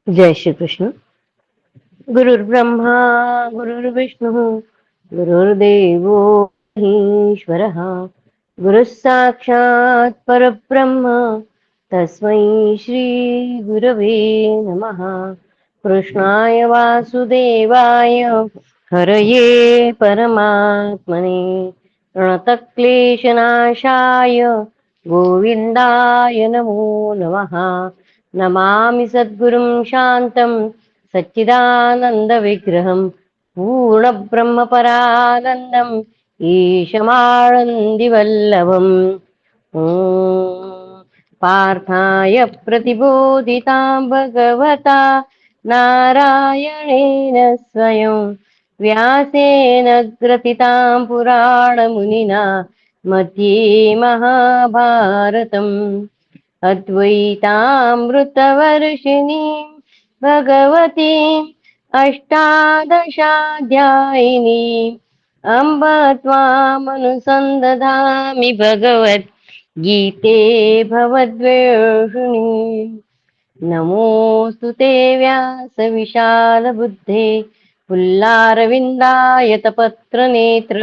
जय श्री कृष्ण। गुरुर्ब्रह्मा गुरुर्विष्णु गुरुर्देवो महेश्वरः। गुरुः साक्षात् परब्रह्म तस्मै श्री गुरवे नमः। कृष्णाय वासुदेवाय हरये परमात्मने प्रणतक्लेशनाशाय गोविन्दाय नमो नमः। नमामि सद्गुरुं शान्तं सच्चिदानन्दविग्रहं पूर्णब्रह्मपरानन्दम् ईशमानन्दिवल्लभम्। ॐ पार्थाय प्रतिबोधितां भगवता नारायणेन स्वयं व्यासेन ग्रथितां पुराणमुनिना मध्ये महाभारतम् अद्वैतामृतवर्षिणीं भगवतीम् अष्टादशाध्यायिनीम् अम्ब त्वामनुसन्दधामि भगवद्गीते भवद्वेषिणी। नमोऽस्तु ते व्यासविशालबुद्धे पुल्लारविन्दायतपत्रनेत्र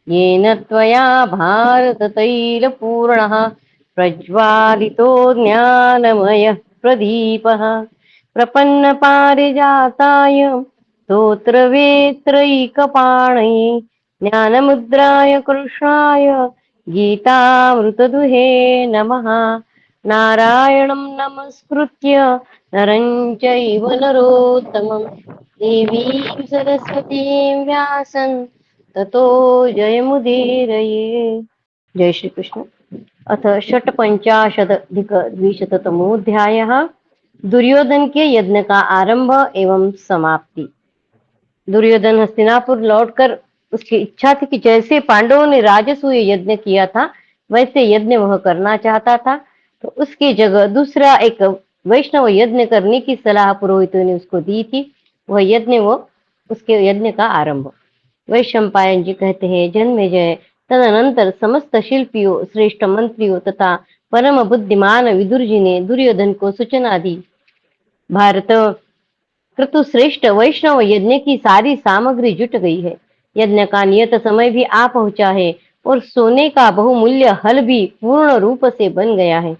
येन त्वया भारततैलपूर्णः प्रज्वालितो ज्ञानमयः प्रदीपः। प्रपन्नपारिजाताय स्तोत्रवेत्रैकपाणये ज्ञानमुद्राय कृष्णाय गीतामृतदुहे नमः। नारायणं नमस्कृत्य नरं चैव नरोत्तमं देवीं सरस्वतीं व्यासं ततो जयमुदीरये। जय श्री कृष्ण। अथ षट्पञ्चाशदधिकद्विशततमोऽध्यायः। दुर्योधन के यज्ञ का आरंभ एवं समाप्ति। दुर्योधन हस्तिनापुर लौटकर उसकी इच्छा थी कि जैसे पांडवों ने राजसूय यज्ञ किया था वैसे यज्ञ वह करना चाहता था, तो उसकी जगह दूसरा एक वैष्णव यज्ञ करने की सलाह पुरोहितों ने उसको दी थी। वह यज्ञ वो उसके यज्ञ का आरंभ। वैशंपायन जी कहते हैं, जन्मेजय तदनंतर समस्त शिल्पियों, श्रेष्ठ मंत्रियों तथा परम बुद्धिमान विदुर जी ने दुर्योधन को सूचना दी। भारत क्रतुश्रेष्ठ वैष्णव यज्ञ की सारी सामग्री जुट गई है। यज्ञ का नियत समय भी आ पहुंचा है और सोने का बहुमूल्य हल भी पूर्ण रूप से बन गया है।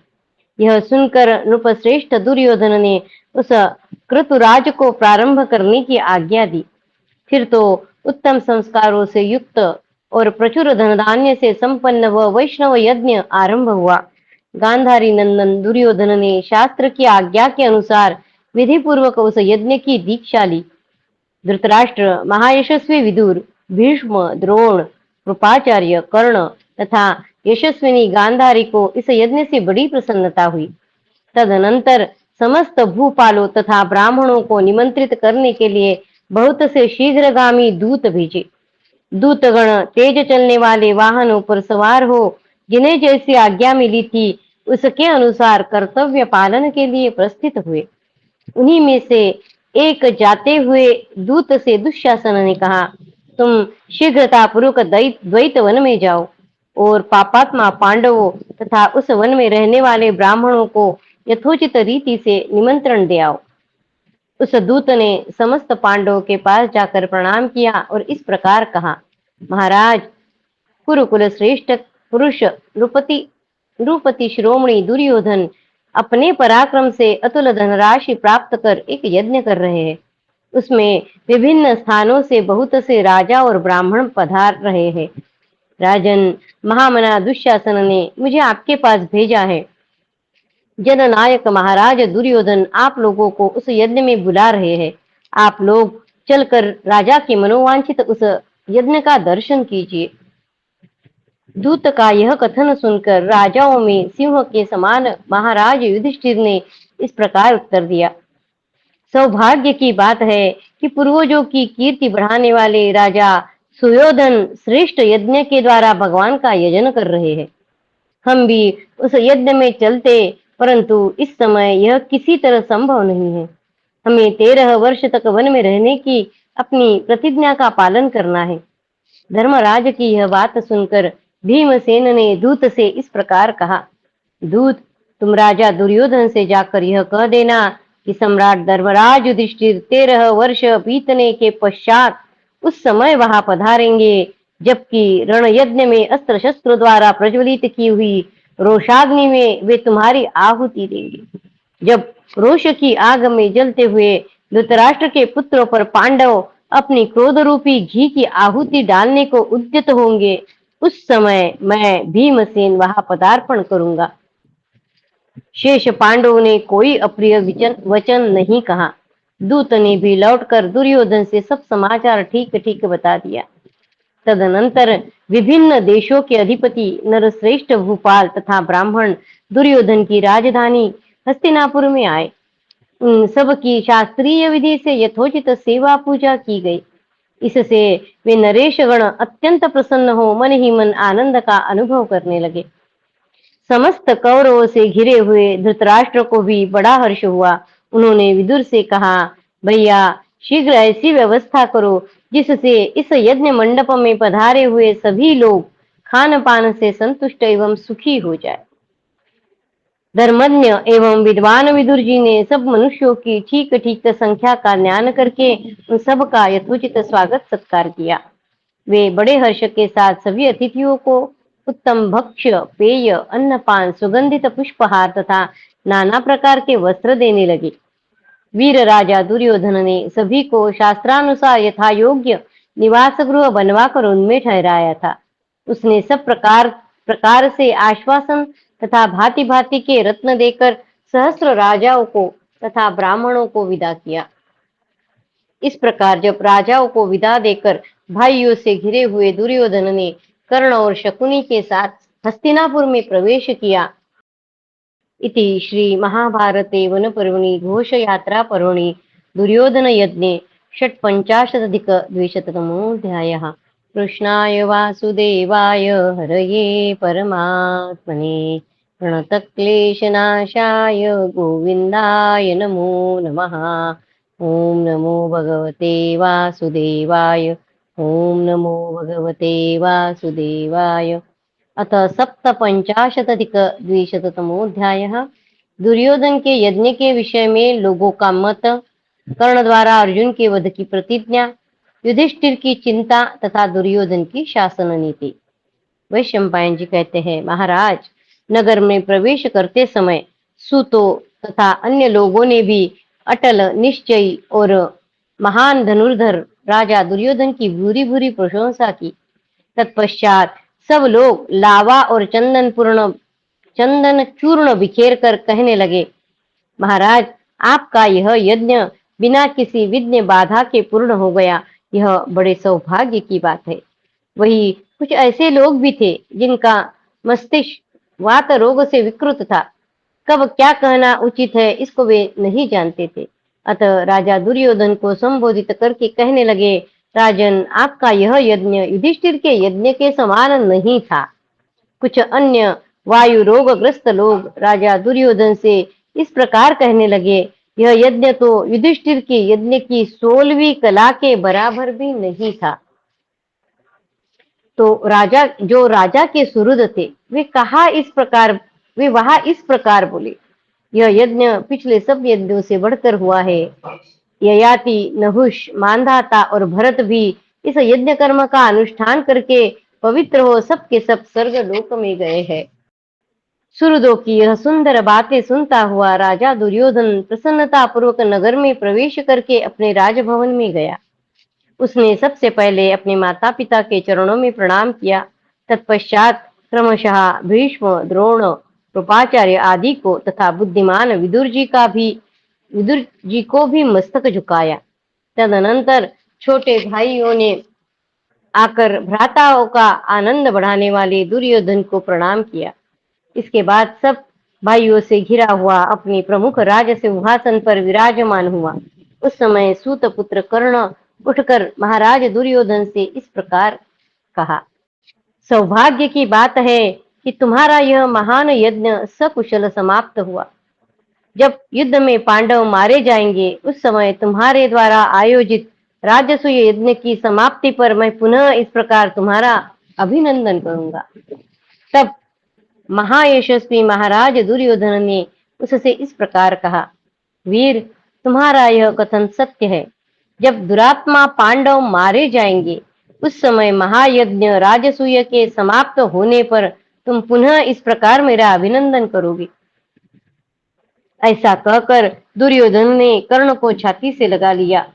यह सुनकर नृपश्रेष्ठ दुर्योधन ने उस क्रतुराज को प्रारंभ करने की आज्ञा दी। फिर तो उत्तम संस्कारों से युक्त और प्रचुर धन धान्य से संपन्न वह वैष्णव यज्ञ आरंभ हुआ। गांधारी नंदन दुर्योधन ने शास्त्र की आज्ञा के अनुसार विधि पूर्वक उस यज्ञ की दीक्षा ली। धृतराष्ट्र, महायशस्वी विदुर, भीष्म, द्रोण, कृपाचार्य, कर्ण तथा यशस्विनी गांधारी को इस यज्ञ से बड़ी प्रसन्नता हुई। तदनंतर समस्त भूपालों तथा ब्राह्मणों को निमंत्रित करने के लिए बहुत से शीघ्रगामी दूत भेजे। दूतगण तेज चलने वाले वाहनों पर सवार हो जिन्हें जैसी आज्ञा मिली थी उसके अनुसार कर्तव्य पालन के लिए प्रस्थित हुए। उन्हीं में से एक जाते हुए दूत से दुशासन ने कहा, तुम शीघ्रता पूर्वक द्वैत वन में जाओ और पापात्मा पांडवों तथा उस वन में रहने वाले ब्राह्मणों को यथोचित रीति से निमंत्रण दे आओ। उस दूत ने समस्त पांडवों के पास जाकर प्रणाम किया और इस प्रकार कहा, महाराज, कुरुकुल श्रेष्ठ पुरुष नृपति शिरोमणि दुर्योधन अपने पराक्रम से अतुल धनराशि प्राप्त कर एक यज्ञ कर रहे हैं। उसमें विभिन्न स्थानों से बहुत से राजा और ब्राह्मण पधार रहे हैं। राजन, महामना दुशासन ने मुझे आपके पास भेजा है। जननायक महाराज दुर्योधन आप लोगों को उस यज्ञ में बुला रहे हैं। आप लोग चलकर राजा की मनोवांछित उस यज्ञ का दर्शन कीजिए। दूत का यह कथन सुनकर राजाओं में सिंह के समान महाराज युधिष्ठिर ने इस प्रकार उत्तर दिया, सौभाग्य की बात है कि पूर्वजों की कीर्ति बढ़ाने वाले राजा सुयोधन श्रेष्ठ यज्ञ के द्वारा भगवान का यजन कर रहे हैं। हम भी उस यज्ञ में चलते, परंतु इस समय यह किसी तरह संभव नहीं है। हमें 13 वर्ष तक वन में रहने की अपनी प्रतिज्ञा का पालन करना है। धर्मराज की यह बात सुनकर भीमसेन ने दूत से इस प्रकार कहा, दूत, तुम राजा दुर्योधन से जाकर यह कह देना कि सम्राट धर्मराज युधिष्ठिर 13 वर्ष बीतने के पश्चात उस समय वहां पधारेंगे, जबकि रण यज्ञ में अस्त्र शस्त्र द्वारा प्रज्वलित की हुई रोषाग्नि में वे तुम्हारी आहुति देंगे। जब रोष की आग में जलते हुए धृतराष्ट्र के पुत्रों पर पांडव अपनी क्रोध रूपी घी की आहुति डालने को उद्यत होंगे, उस समय मैं भीमसेन वहां पदार्पण करूंगा। शेष पांडवों ने कोई अप्रिय वचन नहीं कहा। दूत ने भी लौटकर दुर्योधन से सब समाचार ठीक ठीक बता दिया। तदनंतर विभिन्न देशों के अधिपति नरश्रेष्ठ भूपाल तथा ब्राह्मण दुर्योधन की राजधानी हस्तिनापुर में आए। उन सब की शास्त्रीय विधि से यथोचित सेवा पूजा की गई। इससे वे नरेशगण अत्यंत प्रसन्न हो मन ही मन आनंद का अनुभव करने लगे। समस्त कौरवों से घिरे हुए धृतराष्ट्र को भी बड़ा हर्ष हुआ। उन्होंने विदुर से कहा, भैया शीघ्र ऐसी व्यवस्था करो जिससे इस यज्ञ मंडप में पधारे हुए सभी लोग खान पान से संतुष्ट एवं सुखी हो जाए। धर्मज्ञ एवं विद्वान विदुर जी ने सब मनुष्यों की ठीक ठीक संख्या का ज्ञान करके उन सब का यथोचित स्वागत सत्कार किया। वे बड़े हर्ष के साथ सभी अतिथियों को उत्तम भक्ष्य पेय अन्नपान सुगंधित पुष्पहार तथा नाना प्रकार के वस्त्र देने लगे। वीर राजा दुर्योधन ने सभी को शास्त्रानुसार यथा योग्य निवास गृह बनवाकर उनमें ठहराया था। उसने सब प्रकार से आश्वासन तथा भांति भांति के रत्न देकर सहस्त्र राजाओं को तथा ब्राह्मणों को विदा किया। इस प्रकार जब राजाओं को विदा देकर भाइयों से घिरे हुए दुर्योधन ने कर्ण और शकुनी के साथ हस्तिनापुर में प्रवेश किया। इति श्री महाभारते वन पर्वणि घोष यात्रा पर्वणि दुर्योधन यज्ञे षट्पञ्चाशदधिक द्विशततमोऽध्यायः। कृष्णाय वासुदेवाय हरये परमात्मने प्रणतक्लेशनाशाय गोविन्दाय नमो नमः। ओम नमो भगवते वासुदेवाय। ओम नमो भगवते वासुदेवाय। अथ सप्तपञ्चाशदधिक द्विशततमोऽध्यायः। दुर्योधन के यज्ञ के विषय में लोगों का मत, कर्ण द्वारा अर्जुन के वध की प्रतिज्ञा, युधिष्ठिर की चिंता तथा दुर्योधन की शासन नीति। वैशंपायन जी कहते हैं, महाराज नगर में प्रवेश करते समय सूतों तथा अन्य लोगों ने भी अटल निश्चयी और महान धनुर्धर राजा दुर्योधन की भूरी भूरी प्रशंसा की। तत्पश्चात सब लोग लावा और चंदन चूर्ण बिखेर कर कहने लगे, महाराज आपका यह यज्ञ बिना किसी विघ्न बाधा के पूर्ण हो गया, यह बड़े सौभाग्य की बात है। वही कुछ ऐसे लोग भी थे जिनका मस्तिष्क वात रोग से विकृत था। कब क्या कहना उचित है इसको वे नहीं जानते थे। अतः राजा दुर्योधन को संबोधित करके कहने लगे, राजन आपका यह यज्ञ युधिष्ठिर के यज्ञ के समान नहीं था। कुछ अन्य वायु रोगग्रस्त लोग राजा दुर्योधन से इस प्रकार कहने लगे, यह यज्ञ तो युधिष्ठिर के यज्ञ की 16वीं कला के बराबर भी नहीं था। तो राजा के सुहृद थे वे वहां इस प्रकार बोले, यह यज्ञ पिछले सब यज्ञों से बढ़कर हुआ है। ययाति, नहुष, मांधाता और भरत भी इस यज्ञ कर्म का अनुष्ठान करके पवित्र हो सबके सब स्वर्ग लोक में गए हैं। सुहृदों की यह सुंदर बातें सुनता हुआ राजा दुर्योधन प्रसन्नता पूर्वक नगर में प्रवेश करके अपने राजभवन में गया। उसने सबसे पहले अपने माता पिता के चरणों में प्रणाम किया। तत्पश्चात क्रमशः भीष्म, द्रोण, कृपाचार्य आदि को तथा बुद्धिमान विदुर जी को भी मस्तक झुकाया। तदनंतर छोटे भाइयों ने आकर भ्राताओं का आनंद बढ़ाने वाले दुर्योधन को प्रणाम किया। इसके बाद सब भाइयों से घिरा हुआ अपने प्रमुख राज सिंहासन पर विराजमान हुआ। उस समय सूत पुत्र कर्ण उठकर महाराज दुर्योधन से इस प्रकार कहा, सौभाग्य की बात है कि तुम्हारा यह महान यज्ञ सकुशल समाप्त हुआ। जब युद्ध में पांडव मारे जाएंगे उस समय तुम्हारे द्वारा आयोजित राजसूय यज्ञ की समाप्ति पर मैं पुनः इस प्रकार तुम्हारा अभिनंदन करूंगा। तब महायशस्वी महाराज दुर्योधन ने उससे इस प्रकार कहा, वीर तुम्हारा यह कथन सत्य है। जब दुरात्मा पांडव मारे जाएंगे, उस समय महायज्ञ राजसूय के समाप्त होने पर तुम पुनः इस प्रकार मेरा अभिनंदन करोगे। ऐसा कहकर दुर्योधन ने कर्ण को छाती से लगा लिया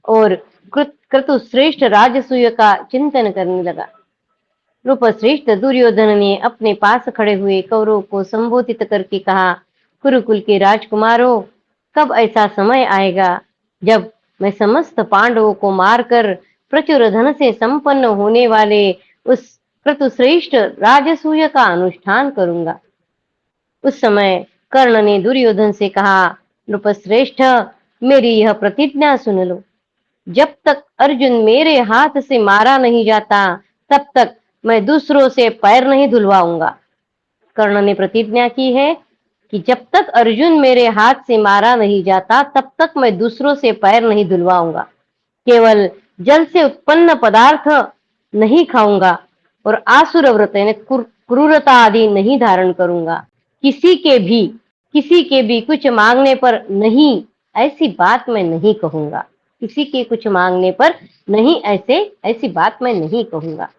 और क्रतुश्रेष्ठ राजसूय का चिंतन करने लगा। नृपश्रेष्ठ दुर्योधन ने अपने पास खड़े हुए कौरवों को संबोधित करके कहा, कुरुकुल के राजकुमारों, कब ऐसा समय आएगा जब मैं समस्त पांडवों को मारकर प्रचुर धन से संपन्न होने वाले उस क्रतुश्रेष्ठ राजसूय का अनुष्ठान करूंगा। उस समय कर्ण ने दुर्योधन से कहा, नृपश्रेष्ठ, मेरी यह प्रतिज्ञा सुन लो। जब तक अर्जुन मेरे हाथ से मारा नहीं जाता, तब तक मैं दूसरों से पैर नहीं धुलवाऊंगा। कर्ण ने प्रतिज्ञा की है कि जब तक अर्जुन मेरे हाथ से मारा नहीं जाता, तब तक मैं दूसरों से पैर नहीं धुलवाऊंगा। केवल जल से उत्पन्न पदार्थ नहीं खाऊंगा और आसुर व्रत यानी क्रूरता आदि नहीं धारण करूंगा। किसी के भी कुछ मांगने पर नहीं, ऐसी बात मैं नहीं कहूंगा। किसी के कुछ मांगने पर नहीं, ऐसी बात मैं नहीं कहूंगा।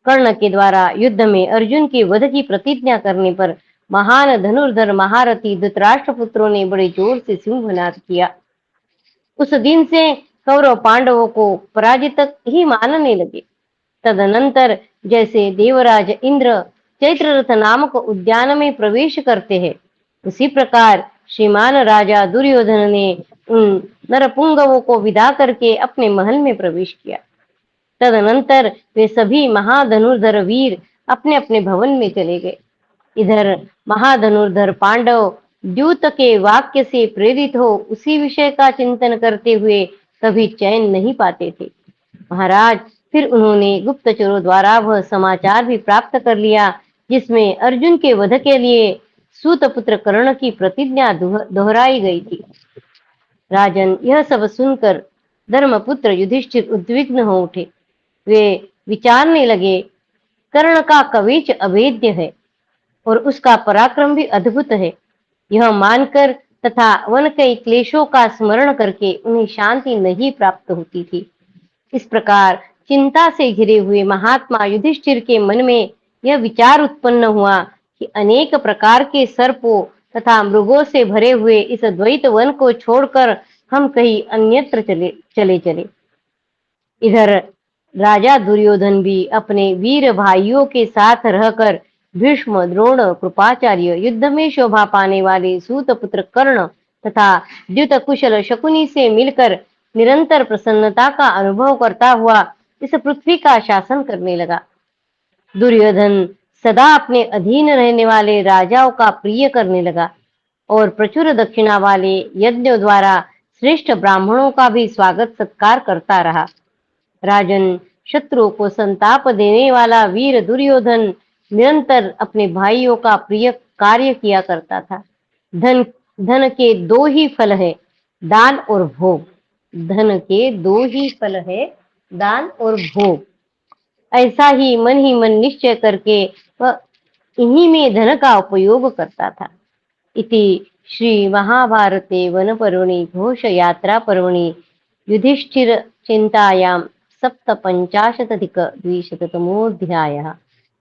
कर्ण के द्वारा युद्ध में अर्जुन के वध की प्रतिज्ञा करने पर महान धनुर्धर महारथी धृतराष्ट्र पुत्रों ने बड़े जोर से सिंहनाद किया। उस दिन से कौरव पांडवों को पराजित ही मानने लगे। तदनंतर जैसे देवराज इंद्र चैत्ररथ नामक उद्यान में प्रवेश करते हैं, उसी प्रकार श्रीमान राजा दुर्योधन ने उन नरपुंगवों को विदा करके अपने महल में प्रवेश किया। तदनंतर वे सभी महाधनुर्धर वीर अपने अपने भवन में चले गए। इधर महाधनुर्धर पांडव द्यूत के वाक्य से प्रेरित हो उसी विषय का चिंतन करते हुए कभी चैन नहीं पाते थे। महाराज, फिर उन्होंने गुप्तचरों द्वारा वह समाचार भी प्राप्त कर लिया जिसमें अर्जुन के वध के लिए सूतपुत्र कर्ण की प्रतिज्ञा दोहराई गई थी। राजन, यह सब सुनकर धर्मपुत्र युधिष्ठिर उद्विग्न हो उठे। वे विचारने लगे, कर्ण का कवच अभेद्य है और उसका पराक्रम भी अद्भुत है। यह मानकर तथा वन के क्लेशों का स्मरण करके उन्हें शांति नहीं प्राप्त होती थी। इस प्रकार चिंता से घिरे हुए महात्मा युधिष्ठिर के मन में यह विचार उत्पन्न हुआ कि अनेक प्रकार के सर्पों तथा मृगों से भरे हुए इस द्वैत वन को छोड़कर हम कहीं अन्यत्र चले। इधर राजा दुर्योधन भी अपने वीर भाइयों के साथ रहकर भीष्म, द्रोण, कृपाचार्य, युद्ध में शोभा पाने वाले सूतपुत्र कर्ण तथा द्युत कुशल शकुनी से मिलकर निरंतर प्रसन्नता का अनुभव करता हुआ इस पृथ्वी का शासन करने लगा। दुर्योधन सदा अपने अधीन रहने वाले राजाओं का प्रिय करने लगा और प्रचुर दक्षिणा वाले यज्ञों द्वारा श्रेष्ठ ब्राह्मणों का भी स्वागत सत्कार करता रहा। राजन, शत्रुओं को संताप देने वाला वीर दुर्योधन निरंतर अपने भाइयों का प्रिय कार्य किया करता था। धन के दो ही फल है, दान और भोग। धन के दो ही फल है, दान और भोग। ऐसा ही मन निश्चय करके वह इन्हीं में धन का उपयोग करता था। इति श्री महाभारते वन पर्वणि घोष यात्रा पर्वणि युधिष्ठिर चिंतायां सप्तपञ्चाशदधिक-द्विशततमोऽध्यायः।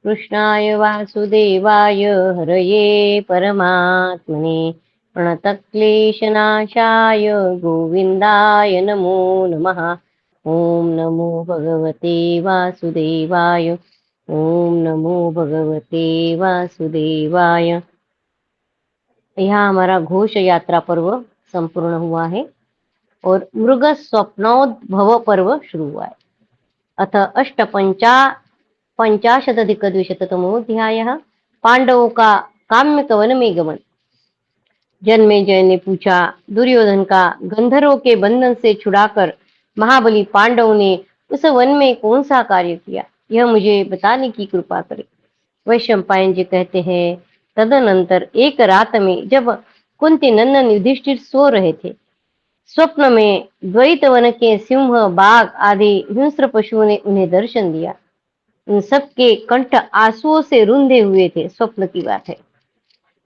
कृष्णाय वासुदेवाय हरये परमात्मने प्रणतक्लेशनाशाय गोविन्दाय नमो नमः। ओम नमो भगवते वासुदेवाय। ओम नमो भगवते वासुदेवाय। यहाँ हमारा घोष यात्रा पर्व संपूर्ण हुआ है और मृग स्वप्नोद्भव पर्व शुरू हुआ है। अथ अष्टपञ्चाशदधिक-द्विशततमोऽध्यायः। पांडवों का काम्यक वन में गमन। जन्मेजय ने पूछा, दुर्योधन का गंधर्वों के बंधन से छुड़ाकर महाबली पांडव ने उस वन में कौन सा कार्य किया, यह मुझे बताने की कृपा करे। वैशंपायन जी कहते हैं, तदनंतर एक रात में जब कुंती नंदन युधिष्ठिर सो रहे थे, स्वप्न में द्वैत वन के सिंह, बाघ आदि हिंस्र पशुओं ने उन्हें दर्शन दिया। उन सबके कंठ आंसुओं से रुंधे हुए थे। स्वप्न की बात है।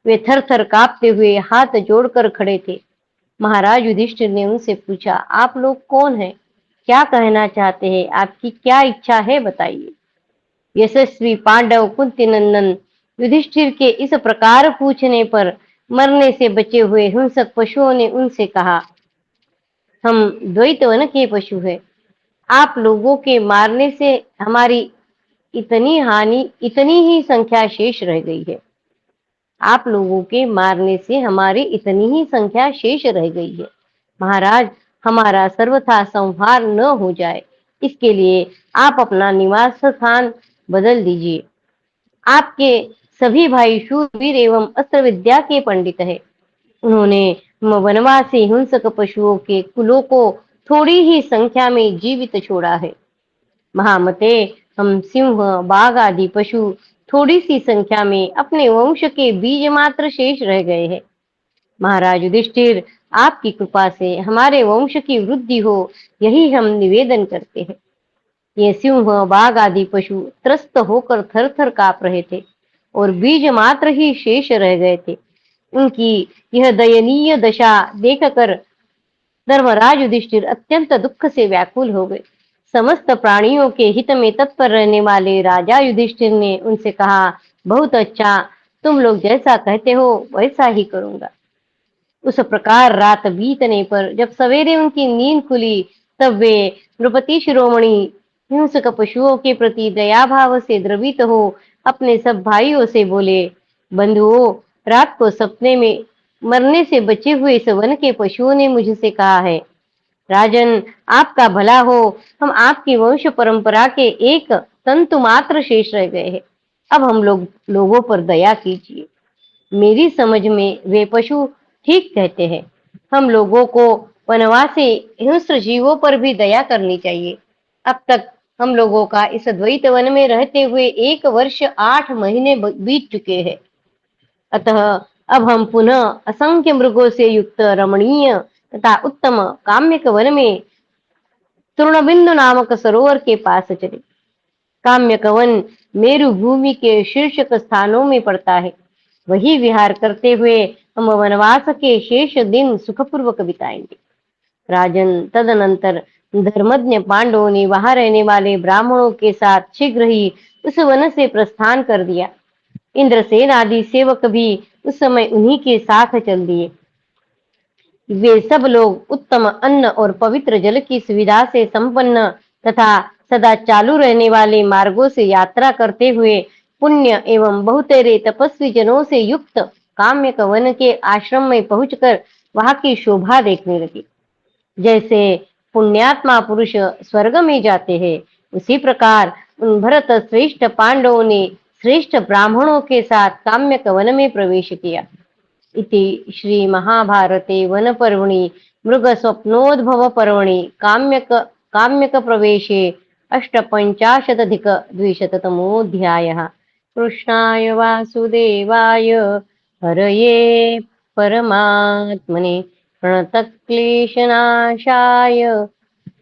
वे थर थर कांपते हुए हाथ जोड़कर खड़े थे। महाराज युधिष्ठिर ने उनसे पूछा, आप लोग कौन हैं? क्या कहना चाहते हैं? आपकी क्या इच्छा है, बताइए। यशस्वी पांडव कुंती नंदन युधिष्ठिर के इस प्रकार पूछने पर मरने से बचे हुए हिंसक पशुओं ने उनसे कहा, हम द्वैत वन के पशु हैं। आप लोगों के मारने से हमारी इतनी ही संख्या शेष रह गई है। आप लोगों के मारने से हमारी इतनी ही संख्या शेष रह गई है। महाराज, हमारा सर्वथा संहार न हो जाए, इसके लिए आप अपना निवास स्थान बदल दीजिए। आपके सभी भाई शूरवीर एवं अस्त्र विद्या के पंडित हैं। उन्होंने वनवासी हिंसक पशुओं के कुलों को थोड़ी ही संख्या में जीवित छोड़ा है। महामते, हम सिंह, बाघ आदि पशु थोड़ी सी संख्या में अपने वंश के बीज मात्र शेष रह गए हैं। महाराज युधिष्ठिर, आपकी कृपा से हमारे वंश की वृद्धि हो, यही हम निवेदन करते हैं। ये सिंह, बाघ आदि पशु त्रस्त होकर थर थर कांप रहे थे और बीज मात्र ही शेष रह गए थे। उनकी यह दयनीय दशा देखकर धर्मराज युधिष्ठिर अत्यंत दुख से व्याकुल हो गए। समस्त प्राणियों के हित में तत्पर रहने वाले राजा युधिष्ठिर ने उनसे कहा, बहुत अच्छा, तुम लोग जैसा कहते हो वैसा ही करूंगा। उस प्रकार रात बीतने पर जब सवेरे उनकी नींद खुली, तब वे नृपति शिरोमणि हिंसक पशुओं के प्रति दया भाव से द्रवित हो अपने सब भाइयों से बोले, बंधुओं, रात को सपने में मरने से बचे हुए इस वन के पशुओं ने मुझसे कहा है, राजन, आपका भला हो, हम आपकी वंश परंपरा के एक तंतु मात्र शेष रह गए हैं। अब हम लोगों पर दया कीजिए। मेरी समझ में वे पशु ठीक कहते हैं। हम लोगों को वनवासी हिंस्र जीवों पर भी दया करनी चाहिए। अब तक हम लोगों का इस द्वैत वन में रहते हुए 1 वर्ष 8 महीने बीत चुके हैं। अतः अब हम पुनः असंख्य मृगों से युक्त रमणीय तथा उत्तम काम्यक वन में तृणबिंदु नामक सरोवर के पास चले। काम्यक वन मेरु भूमि के शीर्षक स्थानों में पड़ता है। वही विहार करते हुए हम वनवास के शेष दिन सुखपूर्वक बिताएंगे। राजन, तदनंतर धर्मज्ञ पांडवों ने वहां रहने वाले ब्राह्मणों के साथ शीघ्र ही उस वन से प्रस्थान कर दिया। इंद्रसेन आदि सेवक भी उस समय उन्हीं के साथ चल दिए। वे सब लोग उत्तम अन्न और पवित्र जल की सुविधा से संपन्न तथा सदा चालू रहने वाले मार्गों से यात्रा करते हुए पुण्य एवं बहुतेरे तपस्वी जनों से युक्त काम्यक वन के आश्रम में पहुंचकर वहां की शोभा देखने लगे। जैसे पुण्यात्मा पुरुष स्वर्ग में जाते हैं, उसी प्रकार उन भरत श्रेष्ठ पांडवों ने श्रेष्ठ ब्राह्मणों के साथ काम्यक वन में प्रवेश किया। इति श्री महाभारते वन पर्वणि मृग स्वप्नोद्भव पर्वणि काम्यक प्रवेशे 85,200तमोऽध्यायः। कृष्णाय वासुदेवाय हरये परमात्मने प्रणतक्लेशनाशाय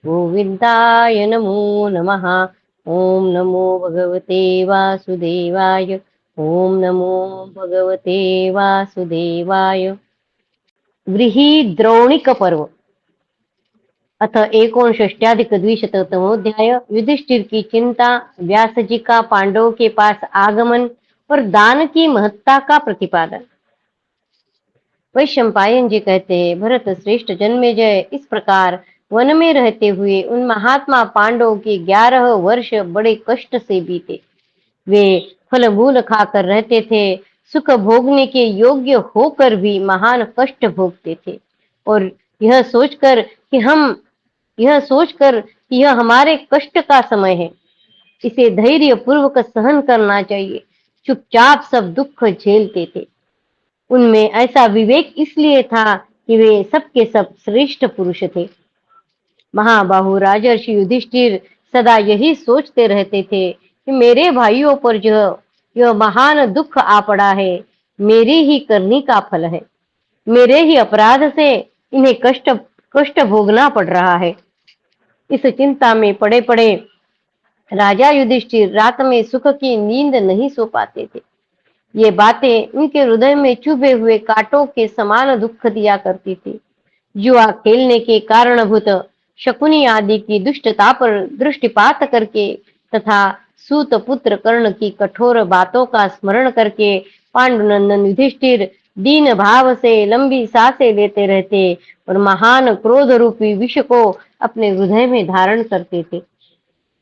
गोविन्दाय नमो नमः। ओम नमो भगवते वासुदेवाय। ओम नमो भगवते वासुदेवाय। व्रीहिद्रौणिक पर्व अथ 69,200तमोऽध्याय। युधिष्ठिर की चिंता, व्यास जी का पांडवों के पास आगमन और दान की महत्ता का प्रतिपादन। वैशंपायन जी कहते हैं, भरत श्रेष्ठ जन्मेजय इस प्रकार वन में रहते हुए उन महात्मा पांडवों के 11 वर्ष बड़े कष्ट से बीते। वे फल मूल खाकर रहते थे, सुख भोगने के योग्य होकर भी महान कष्ट भोगते थे, और यह सोचकर कि यह हमारे कष्ट का समय है, इसे धैर्य पूर्वक सहन करना चाहिए, चुपचाप सब दुख झेलते थे। उनमें ऐसा विवेक इसलिए था कि वे सबके सब श्रेष्ठ पुरुष थे। महाबाहु राजर्षि युधिष्ठिर सदा यही सोचते रहते थे कि मेरे भाइयों पर जो यह महान दुख आ पड़ा है, मेरी ही करनी का फल है। मेरे ही अपराध से इन्हें कष्ट भोगना पड़ रहा है। इस चिंता में पड़े पड़े राजा युधिष्ठिर रात में सुख की नींद नहीं सो पाते थे। ये बातें उनके हृदय में चुभे हुए कांटों के समान दुख दिया करती थी। जुआ खेलने के कारणभूत शकुनी आदि की दुष्टता पर दृष्टिपात करके तथा सूत पुत्र कर्ण की कठोर बातों का स्मरण करके पांडुनंदन युधिष्ठिर दीन भाव से लंबी सांसें लेते रहते और महान क्रोध रूपी विष को अपने हृदय में धारण करते थे।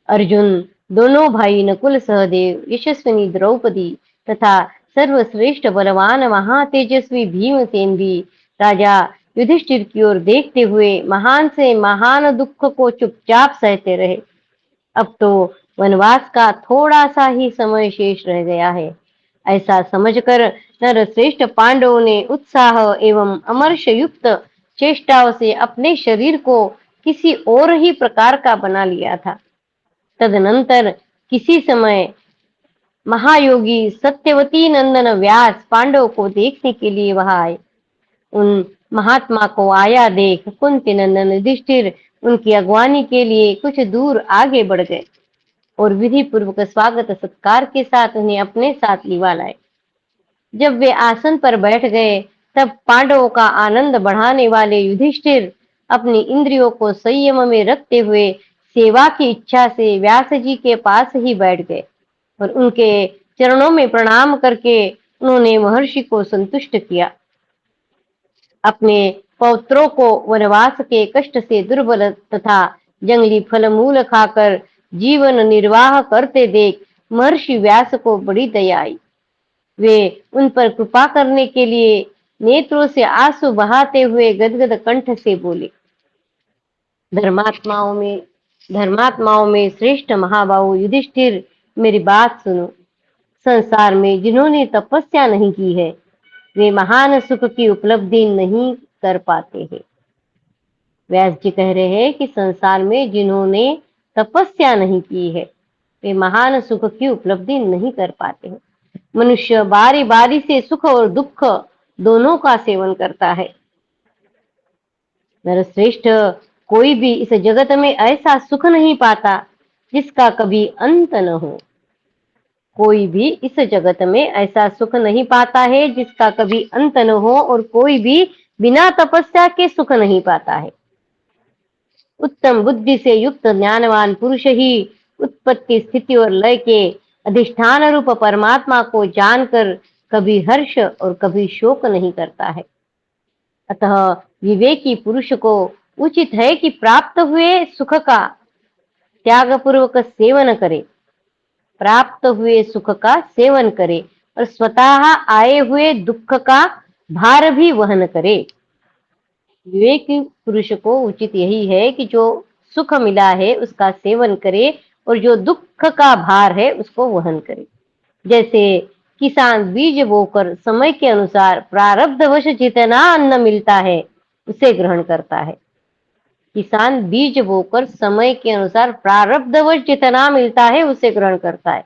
अर्जुन, दोनों भाई नकुल सहदेव, यशस्विनी द्रौपदी तथा सर्वश्रेष्ठ बलवान महातेजस्वी भीमसेन भी राजा युधिष्ठिर की ओर देखते हुए महान से महान दुख को चुपचाप सहते रहे। अब तो वनवास का थोड़ा सा ही समय शेष रह गया है, ऐसा समझकर नरश्रेष्ठ पांडवों ने उत्साह एवं अमर्ष युक्त चेष्टाओं से अपने शरीर को किसी और ही प्रकार का बना लिया था। तदनंतर किसी समय महायोगी सत्यवती नंदन व्यास पांडव को देखने के लिए वहां आए। उन महात्मा को आया देख कुंती नंदन युधिष्ठिर उनकी अगवानी के लिए कुछ दूर आगे बढ़ गए और विधि पूर्वक स्वागत सत्कार के साथ उन्हें अपने साथ लिवा लाए। जब वे आसन पर बैठ गए तब पांडवों का आनंद बढ़ाने वाले युधिष्ठिर अपनी इंद्रियों को संयम में रखते हुए सेवा की इच्छा से व्यास जी के पास ही बैठ गए और उनके चरणों में प्रणाम करके उन्होंने महर्षि को संतुष्ट किया। अपने पौत्रों को वनवास के कष्ट से दुर्बल तथा जंगली फल मूल खाकर जीवन निर्वाह करते देख महर्षि व्यास को बड़ी दया आई। वे उन पर कृपा करने के लिए नेत्रों से आंसू बहाते हुए गदगद कंठ से बोले, धर्मात्माओं में श्रेष्ठ महाबाहु युधिष्ठिर, मेरी बात सुनो। संसार में जिन्होंने तपस्या नहीं की है वे महान सुख की उपलब्धि नहीं कर पाते हैं। व्यास जी कह रहे हैं कि संसार में जिन्होंने तपस्या नहीं की है वे महान सुख की उपलब्धि नहीं कर पाते हैं। मनुष्य बारी बारी से सुख और दुख दोनों का सेवन करता है। नरश्रेष्ठ, कोई भी इस जगत में ऐसा सुख नहीं पाता जिसका कभी अंत न हो। कोई भी इस जगत में ऐसा सुख नहीं पाता है जिसका कभी अंत न हो और कोई भी बिना तपस्या के सुख नहीं पाता है। उत्तम बुद्धि से युक्त ज्ञानवान पुरुष ही उत्पत्ति स्थिति और लय के अधिष्ठान रूप परमात्मा को जानकर कभी हर्ष और कभी शोक नहीं करता है। अतः विवेकी पुरुष को उचित है कि प्राप्त हुए सुख का त्याग पूर्वक सेवन करे, प्राप्त हुए सुख का सेवन करे और स्वतः आए हुए दुख का भार भी वहन करे। विवेकी पुरुष को उचित यही है कि जो सुख मिला है उसका सेवन करे और जो दुख का भार है उसको वहन करे। जैसे किसान बीज बोकर समय के अनुसार प्रारब्धवश जितना अन्न मिलता है उसे ग्रहण करता है। किसान बीज बोकर समय के अनुसार प्रारब्धवश जितना मिलता है उसे ग्रहण करता है।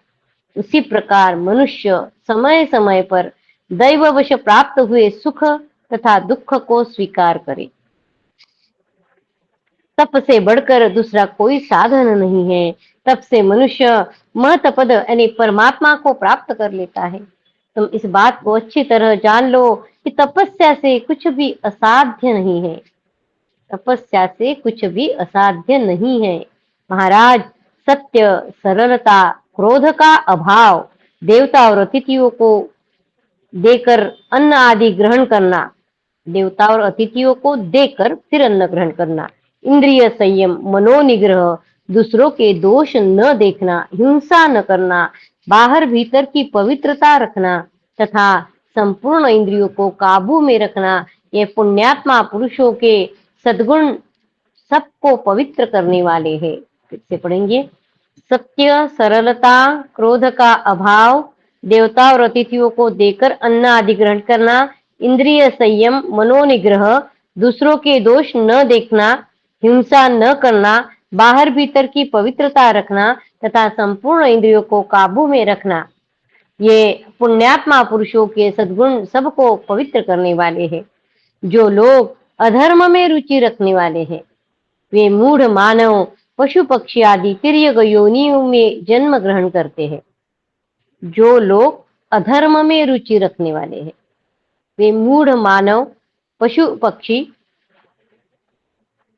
उसी प्रकार मनुष्य समय समय पर दैववश प्राप्त हुए सुख तथा दुख को स्वीकार करे। तप से बढ़कर दूसरा कोई साधन नहीं है। तप से मनुष्य महतपद यानी परमात्मा को प्राप्त कर लेता है। तुम इस बात को अच्छी तरह जान लो कि तपस्या से कुछ भी असाध्य नहीं है। तपस्या से कुछ भी असाध्य नहीं है। महाराज, सत्य, सरलता, क्रोध का अभाव, देवता और अतिथियों को देकर अन्न आदि ग्रहण करना, देवता और अतिथियों को देकर फिर अन्न ग्रहण करना, इंद्रिय संयम, मनोनिग्रह, दूसरों के दोष न देखना, हिंसा न करना, बाहर भीतर की पवित्रता रखना तथा संपूर्ण इंद्रियों को काबू में रखना, ये पुण्यात्मा पुरुषों के सद्गुण सबको पवित्र करने वाले हैं। फिर से पढ़ेंगे। सत्य, सरलता, क्रोध का अभाव, देवता और अतिथियों को देकर अन्न आदि ग्रहण करना, इंद्रिय संयम, मनोनिग्रह, दूसरों के दोष न देखना, हिंसा न करना, बाहर भीतर की पवित्रता रखना तथा संपूर्ण इंद्रियों को काबू में रखना, ये पुण्यात्मा पुरुषों के सद्गुण सबको पवित्र करने वाले हैं। जो लोग अधर्म में रुचि रखने वाले हैं वे मूढ़ मानव पशु पक्षी आदि तिर्यक योनियों में जन्म ग्रहण करते हैं। जो लोग अधर्म में रुचि रखने वाले हैं वे मूढ़ मानव पशु पक्षी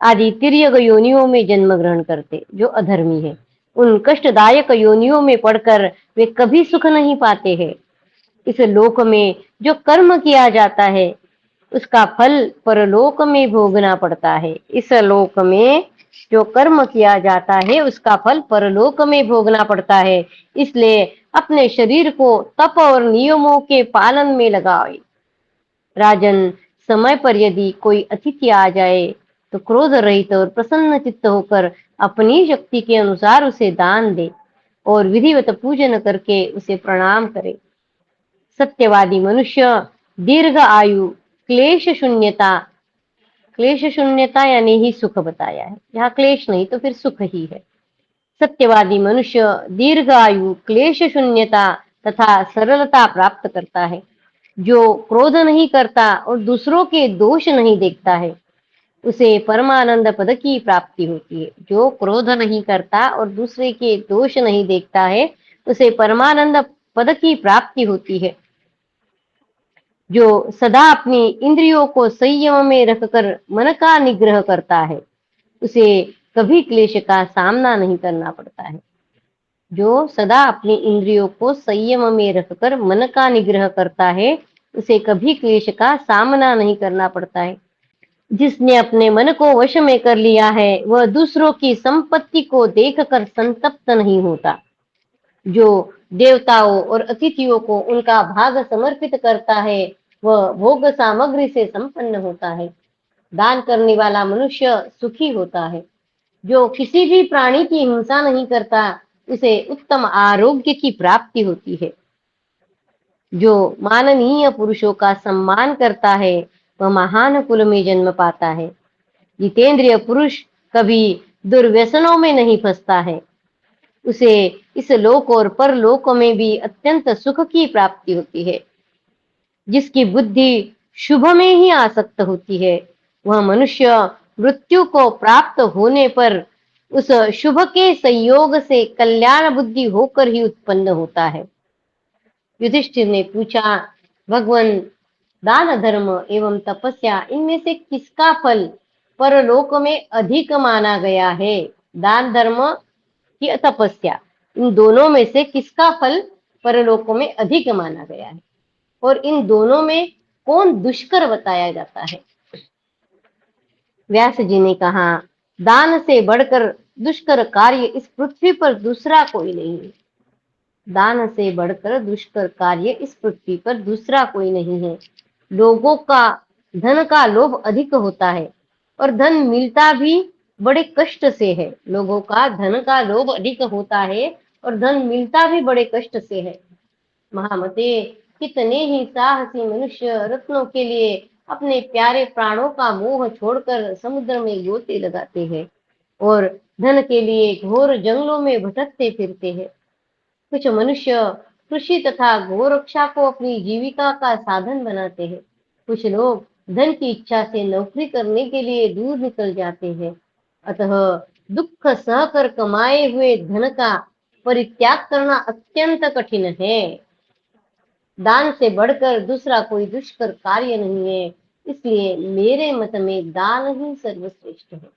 आदि तिर्यक योनियों में जन्म ग्रहण करते जो अधर्मी है। उन कष्टदायक योनियों में पड़कर वे कभी सुख नहीं पाते हैं। इस लोक में जो कर्म किया जाता है उसका फल परलोक में भोगना पड़ता है। इस लोक में जो कर्म किया जाता है उसका फल परलोक में भोगना पड़ता है। इसलिए अपने शरीर को तप और नियमों के पालन में लगाए। राजन, समय पर यदि कोई अतिथि आ जाए तो क्रोध रहित और प्रसन्न चित्त होकर अपनी शक्ति के अनुसार उसे दान दे और विधिवत पूजन करके उसे प्रणाम करे। सत्यवादी मनुष्य दीर्घ आयु, क्लेश शून्यता यानी ही सुख बताया है। यहाँ क्लेश नहीं तो फिर सुख ही है। सत्यवादी मनुष्य दीर्घ आयु, क्लेश शून्यता तथा सरलता प्राप्त करता है। जो क्रोध नहीं करता और दूसरों के दोष नहीं देखता है उसे परमानंद पद की प्राप्ति होती है। जो क्रोध नहीं करता और दूसरे के दोष नहीं देखता है उसे परमानंद पद की प्राप्ति होती है। जो सदा अपनी इंद्रियों को संयम में रखकर मन का निग्रह करता है उसे कभी क्लेश का सामना नहीं करना पड़ता है। जो सदा अपनी इंद्रियों को संयम में रखकर मन का निग्रह करता है उसे कभी क्लेश का सामना नहीं करना पड़ता है। जिसने अपने मन को वश में कर लिया है वह दूसरों की संपत्ति को देखकर संतप्त नहीं होता। जो देवताओं और अतिथियों को उनका भाग समर्पित करता है वह भोग सामग्री से संपन्न होता है। दान करने वाला मनुष्य सुखी होता है। जो किसी भी प्राणी की हिंसा नहीं करता उसे उत्तम आरोग्य की प्राप्ति होती है। जो माननीय पुरुषों का सम्मान करता है वह महान कुल में जन्म पाता है। जितेंद्रिय पुरुष कभी दुर्व्यसनों में नहीं फंसता है। उसे इस लोक और परलोक में भी अत्यंत सुख की प्राप्ति होती है। जिसकी बुद्धि शुभ में ही आसक्त होती है वह मनुष्य मृत्यु को प्राप्त होने पर उस शुभ के संयोग से कल्याण बुद्धि होकर ही उत्पन्न होता है। युधिष्ठिर ने पूछा, भगवान, दान धर्म एवं तपस्या इनमें से किसका फल परलोक में अधिक माना गया है? दान धर्म की तपस्या, इन दोनों में से किसका फल परलोक में अधिक माना गया है और इन दोनों में कौन दुष्कर बताया जाता है? व्यास जी ने कहा, दान से बढ़कर दुष्कर कार्य इस पृथ्वी पर दूसरा कोई नहीं है। दान से बढ़कर दुष्कर कार्य इस पृथ्वी पर दूसरा कोई नहीं है। लोगों का धन का लोभ अधिक होता है और धन मिलता भी बड़े कष्ट से है। लोगों का धन का लोभ अधिक होता है और धन मिलता भी बड़े कष्ट से है। महामते, कितने ही साहसी मनुष्य रत्नों के लिए अपने प्यारे प्राणों का मोह छोड़कर समुद्र में गोते लगाते हैं और धन के लिए घोर जंगलों में भटकते फिरते हैं। कुछ मनुष्य कृषि तथा गोरक्षा को अपनी जीविका का साधन बनाते हैं। कुछ लोग धन की इच्छा से नौकरी करने के लिए दूर निकल जाते हैं। अतः दुख सहकर कमाए हुए धन का परित्याग करना अत्यंत कठिन है। दान से बढ़कर दूसरा कोई दुष्कर कार्य नहीं है। इसलिए मेरे मत में दान ही सर्वश्रेष्ठ है।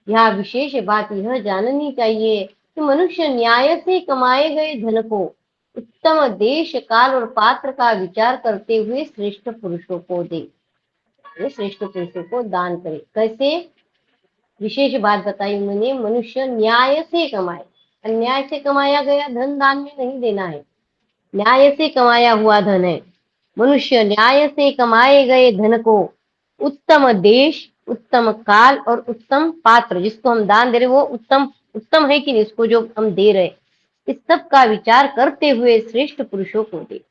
यह विशेष बात यह जाननी चाहिए कि मनुष्य न्याय से कमाए गए धन को उत्तम देश, काल और पात्र का विचार करते हुए श्रेष्ठ पुरुषों को दे, श्रेष्ठ पुरुषों को दान करे। कैसे? विशेष बात बताई उन्होंने, मनुष्य न्याय से कमाए। अन्याय से कमाया गया धन दान में नहीं देना है। न्याय से कमाया हुआ धन है। मनुष्य न्याय से कमाए गए धन को उत्तम देश, उत्तम काल और उत्तम पात्र, जिसको हम दान दे रहे वो उत्तम है कि नहीं, इसको जो हम दे रहे, इस सब का विचार करते हुए श्रेष्ठ पुरुषों को दे।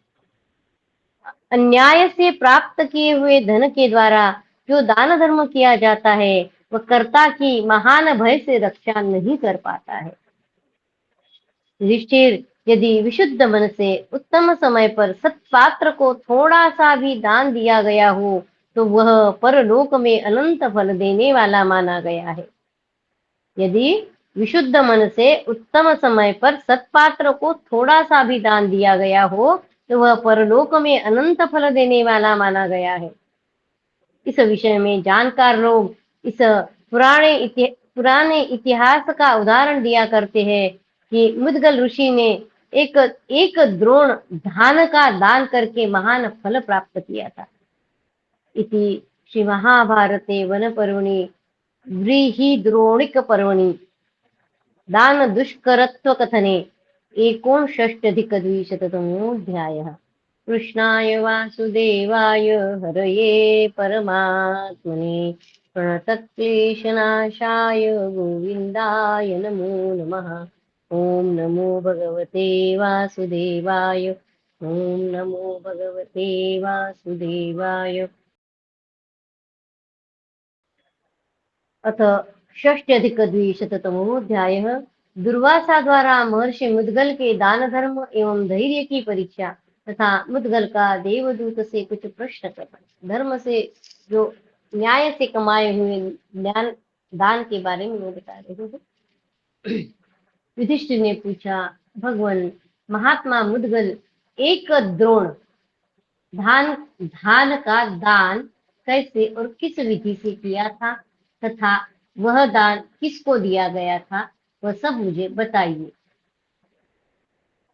अन्याय से प्राप्त किए हुए धन के द्वारा जो दान धर्म किया जाता है वह कर्ता की महान भय से रक्षा नहीं कर पाता है। युधिष्ठिर, यदि विशुद्ध मन से उत्तम समय पर सत्पात्र को थोड़ा सा भी दान दिया गया हो तो वह परलोक में अनंत फल देने वाला माना गया है। यदि विशुद्ध मन से उत्तम समय पर सत्पात्र को थोड़ा सा भी दान दिया गया हो तो वह परलोक में अनंत फल देने वाला माना गया है। इस विषय में जानकार लोग इस पुराने इतिहास का उदाहरण दिया करते हैं कि मुद्गल ऋषि ने एक एक द्रोण धान का दान करके महान फल प्राप्त किया था। इति श्री महाभारते वन पर्वणि व्रीहिद्रोणिक पर्वणि दान दुष्करत्व कथने एकोनषष्ट्यधिकद्विशततमोऽध्यायः। कृष्णाय वासुदेवाय हरये परमात्मने प्रणतक्लेशनाशाय गोविन्दाय नमो नमः। ॐ नमो भगवते वासुदेवाय। ॐ नमो भगवते वासुदेवाय। अथ षष्ट्यधिकद्विशततमोऽध्यायः। दुर्वासा द्वारा महर्षि मुद्गल के दान धर्म एवं धैर्य की परीक्षा तथा मुद्गल का देवदूत से कुछ प्रश्न करना। धर्म से जो न्याय से कमाए हुए ज्ञान दान के बारे में वो बता रहे हैं। युधिष्ठिर ने पूछा, भगवान, महात्मा मुद्गल एक द्रोण धान का दान कैसे और किस विधि से किया था तथा वह दान किसको दिया गया था, वह सब मुझे बताइए।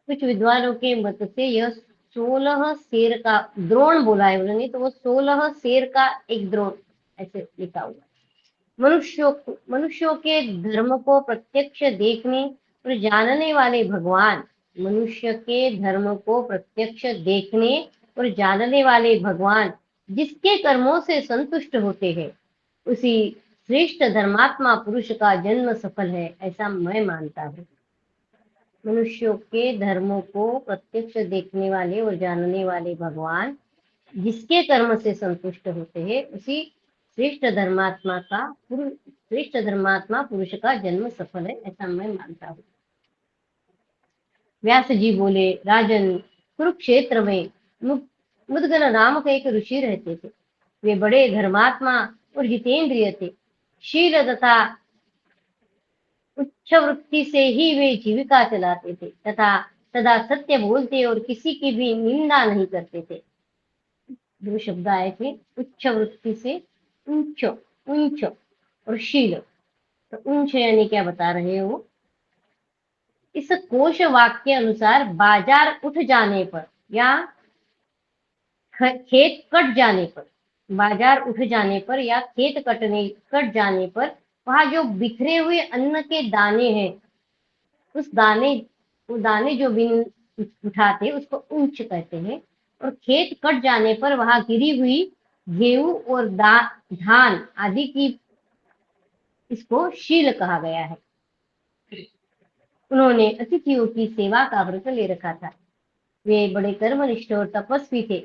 कुछ विद्वानों के मत से यह 16 शेर का द्रोण बोला है उन्होंने, तो वो 16 शेर का एक द्रोण ऐसे लिखा हुआ। मनुष्यों के धर्म को प्रत्यक्ष देखने और जानने वाले भगवान, मनुष्य के धर्म को प्रत्यक्ष देखने और जानने वाले भगवान जिसके कर्मों से संतुष्ट होते हैं, उसी श्रेष्ठ धर्मात्मा पुरुष का जन्म सफल है, ऐसा मैं मानता हूँ। मनुष्यों के धर्मों को प्रत्यक्ष देखने वाले और जानने वाले भगवान जिसके कर्म से संतुष्ट होते हैं, उसी श्रेष्ठ धर्मात्मा पुरुष का जन्म सफल है, ऐसा मैं मानता हूँ। व्यास जी बोले, राजन, कुरुक्षेत्र में मुद्गल नामक एक ऋषि रहते थे। वे बड़े धर्मात्मा और जितेंद्रिय थे। शील तथा उच्च वृत्ति से ही वे जीविका चलाते थे तथा सदा सत्य बोलते और किसी की भी निंदा नहीं करते थे। दो शब्द आए थे, उच्च वृत्ति से उच्च उच्च और शील। तो उच्च यानी क्या बता रहे हो? इस कोश वाक्य के अनुसार बाजार उठ जाने पर या खेत कट जाने पर, बाजार उठ जाने पर या खेत कट जाने पर वहां जो बिखरे हुए अन्न के दाने हैं, वो दाने जो बिन उठाते उसको ऊंच कहते हैं। और खेत कट जाने पर वहां गिरी हुई गेहूं और धान आदि की, इसको शील कहा गया है। उन्होंने अतिथियों की सेवा का व्रत ले रखा था। वे बड़े कर्मनिष्ठ और तपस्वी थे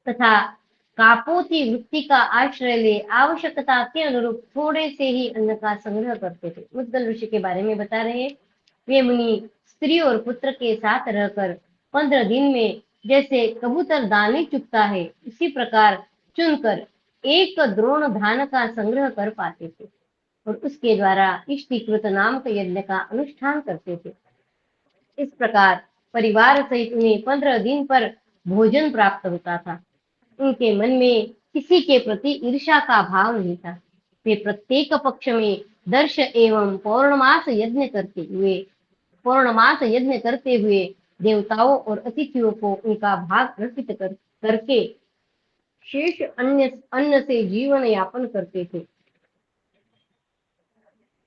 तथा कापोती वृत्ति का आश्रय ले आवश्यकता के अनुरूप थोड़े से ही अन्न का संग्रह करते थे। मुद्गल ऋषि के बारे में बता रहे हैं। वे मुनि स्त्री और पुत्र के साथ रहकर 15 दिन में जैसे कबूतर दाने चुगता है, उसी प्रकार चुनकर एक द्रोण धान का संग्रह कर पाते थे और उसके द्वारा इष्टिकृत नामक यज्ञ का अनुष्ठान करते थे। इस प्रकार परिवार सहित उन्हें 15 दिन पर भोजन प्राप्त होता था। उनके मन में किसी के प्रति ईर्ष्या का भाव नहीं था। वे प्रत्येक पक्ष में दर्श एवं पौर्णमास यज्ञ करते हुए देवताओं और अतिथियों को उनका भाग अर्पित करके शेष अन्न से जीवन यापन करते थे।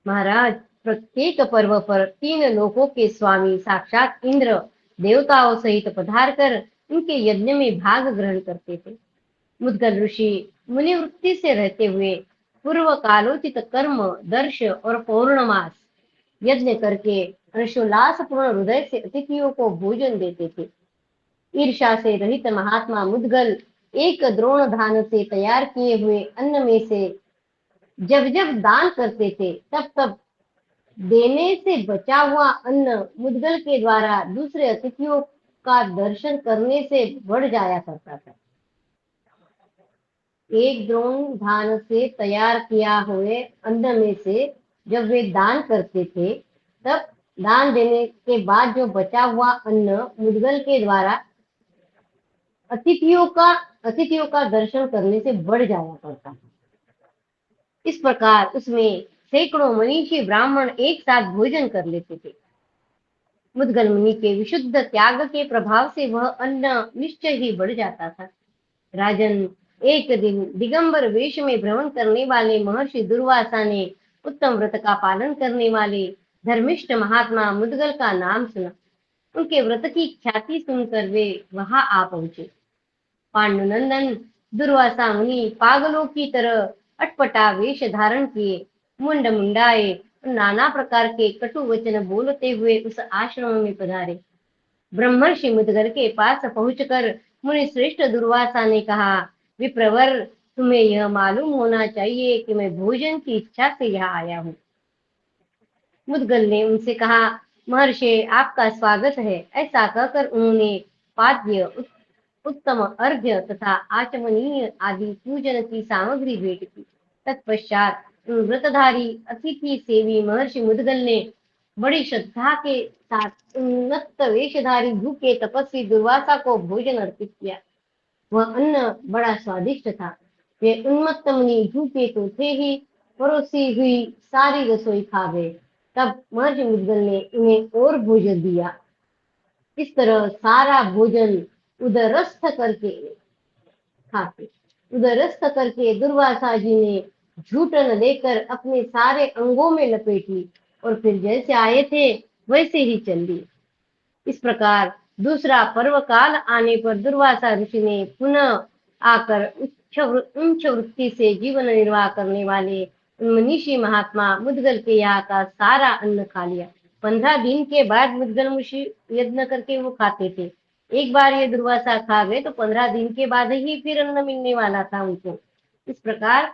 महाराज, प्रत्येक पर्व पर 3 लोकों के स्वामी साक्षात इंद्र देवताओं सहित पधार कर उनके यज्ञ में भाग ग्रहण करते थे। मुद्गल ऋषि मुनिवृत्ति से रहते हुए पूर्व कालोचित कर्म, दर्श और पौर्णमास यज्ञ करके हर्षोल्लास पूर्ण हृदय से अतिथियों को भोजन देते थे। ईर्ष्या से रहित महात्मा मुद्गल एक द्रोण धान से तैयार किए हुए अन्न में से जब जब दान करते थे, तब तब देने से बचा हुआ अन्न मुद्गल के द्वारा दूसरे अतिथियों का दर्शन करने से बढ़ जाया करता था। एक द्रोण धान से तैयार किया हुए अन्न में से जब वे दान करते थे, तब दान देने के बाद जो बचा हुआ अन्न मुद्गल के द्वारा अतिथियों का दर्शन करने से बढ़ जाया करता था। इस प्रकार उसमें सैकड़ों मनीषी ब्राह्मण एक साथ भोजन कर लेते थे। मुद्गल मुनि के विशुद्ध त्याग के प्रभाव से वह अन्न निश्चय ही बढ़ जाता था। राजन, एक दिन दिगंबर वेश में भ्रमण करने वाले महर्षि दुर्वासा ने उत्तम व्रत का पालन करने वाले धर्मिष्ठ महात्मा मुद्गल का नाम सुना। उनके व्रत की ख्याति सुनकर वे वहां आ पहुंचे। पांडुनंदन दुर्वासा मुनि पागलों की तरह अटपटा वेश धारण किए, मुंड मुंडाए, नाना प्रकार के कटु वचन बोलते हुए उस आश्रम में पधारे। ब्रह्मर्षि मुद्गल के पास पहुंचकर मुनि श्रेष्ठ दुर्वासा ने कहा, विप्रवर, तुम्हें यह मालूम होना चाहिए कि मैं भोजन की इच्छा से यहाँ आया हूँ। मुद्गल ने उनसे कहा, महर्षि, आपका स्वागत है। ऐसा कहकर उन्होंने पाद्य, उत्तम अर्घ्य तथा आचमनीय आदि पूजन की सामग्री भेंट की। तत्पश्चात व्रतधारी अतिथि सेवी महर्षि मुद्गल ने बड़ी श्रद्धा के साथ उन्नत वेशधारी भूखे तपस्वी दुर्वासा को भोजन अर्पित किया। वह अन्न बड़ा स्वादिष्ट था। वे उन्मत्त मुनि भूखे तो थे ही, परोसी हुई सारी रसोई खा गए। तब महर्षि मुद्गल ने उन्हें और भोजन दिया। इस तरह सारा भोजन उदरस्थ करके खाते उदरस्थ करके दुर्वासा जी ने झूठन लेकर अपने सारे अंगों में लपेट ली और फिर जैसे आए थे वैसे ही चल दिए। इस प्रकार दूसरा पर्व काल आने पर दुर्वासा ऋषि ने पुनः आकर उच्च वृत्ति से जीवन निर्वाह करने वाले मनीषी महात्मा मुद्गल के यहाँ का सारा अन्न खा लिया। 15 दिन के बाद मुद्गल ऋषि यत्न करके वो खाते थे। एक बार ये दुर्वासा खा गए तो 15 दिन के बाद ही फिर अन्न मिलने वाला था उनको। इस प्रकार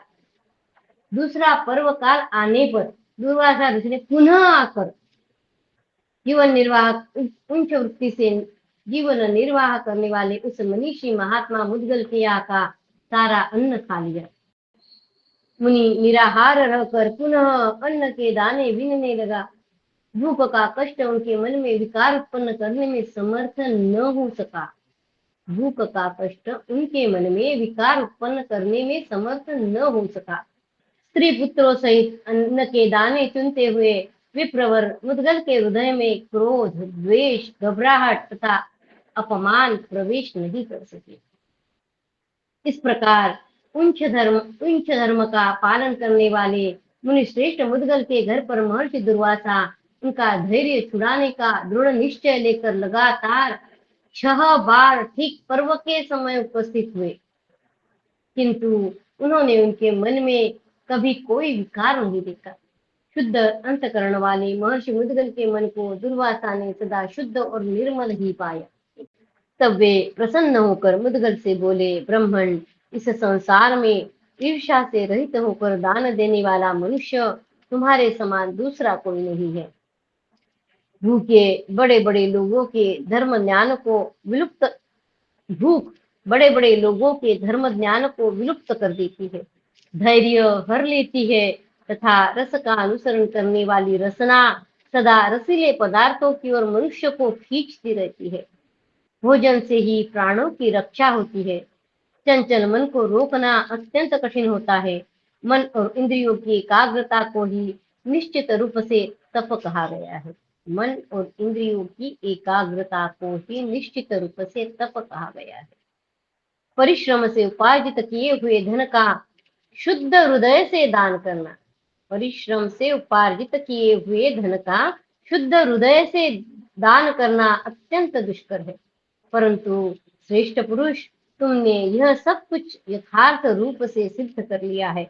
दूसरा पर्व काल आने पर दुर्वासा ऋषि ने पुनः आकर जीवन निर्वाह उच्च वृत्ति से जीवन निर्वाह करने वाले उस मनीषी महात्मा मुद्गल के यहाँ का सारा अन्न खा लिया। मुनि निराहार रहकर पुनः अन्न के दाने बीनने लगा। भूख का कष्ट उनके मन में विकार उत्पन्न करने में समर्थ न हो सका। भूख का कष्ट उनके मन में विकार उत्पन्न करने में समर्थ न हो सका। स्त्री पुत्रों सहित अन्न के दाने चुनते हुए विप्रवर मुद्गल के हृदय में क्रोध, द्वेष, घबराहट तथा अपमान प्रवेश नहीं कर सके। इस प्रकार उच्च धर्म का पालन करने वाले मुनि श्रेष्ठ मुद्गल के घर पर महर्षि दुर्वासा उनका धैर्य छुड़ाने का दृढ़ निश्चय लेकर लगातार 6 बार ठीक पर्व के समय उपस्थित हुए, किंतु उन्होंने उनके मन में कभी कोई विकार नहीं देखा। शुद्ध अंतकरण वाले महर्षि मुद्गल के मन को दुर्वासा ने सदा शुद्ध और निर्मल ही पाया। तब वे प्रसन्न होकर मुद्गल से बोले, ब्राह्मण, इस संसार में ईर्ष्या से रहित होकर दान देने वाला मनुष्य तुम्हारे समान दूसरा कोई नहीं है। भूखे बड़े बड़े लोगों के धर्म ज्ञान को विलुप्त भूख बड़े बड़े लोगों के धर्म ज्ञान को विलुप्त कर देती है, धैर्य हर लेती है तथा रस का अनुसरण करने वाली रसना सदा रसीले पदार्थों की ओर मनुष्य को खींचती रहती है। भोजन से ही प्राणों की रक्षा होती है। चंचल मन को रोकना अत्यंत कठिन होता है। मन और इंद्रियों की एकाग्रता को ही निश्चित रूप से तप कहा गया है। मन और इंद्रियों की एकाग्रता को ही निश्चित रूप से तप कहा गया है। परिश्रम से उपार्जित किए हुए धन का शुद्ध हृदय से दान करना, परिश्रम से उपार्जित किए हुए धन का शुद्ध हृदय से दान करना अत्यंत दुष्कर है। परंतु श्रेष्ठ पुरुष, तुमने यह सब कुछ यथार्थ रूप से सिद्ध कर लिया है।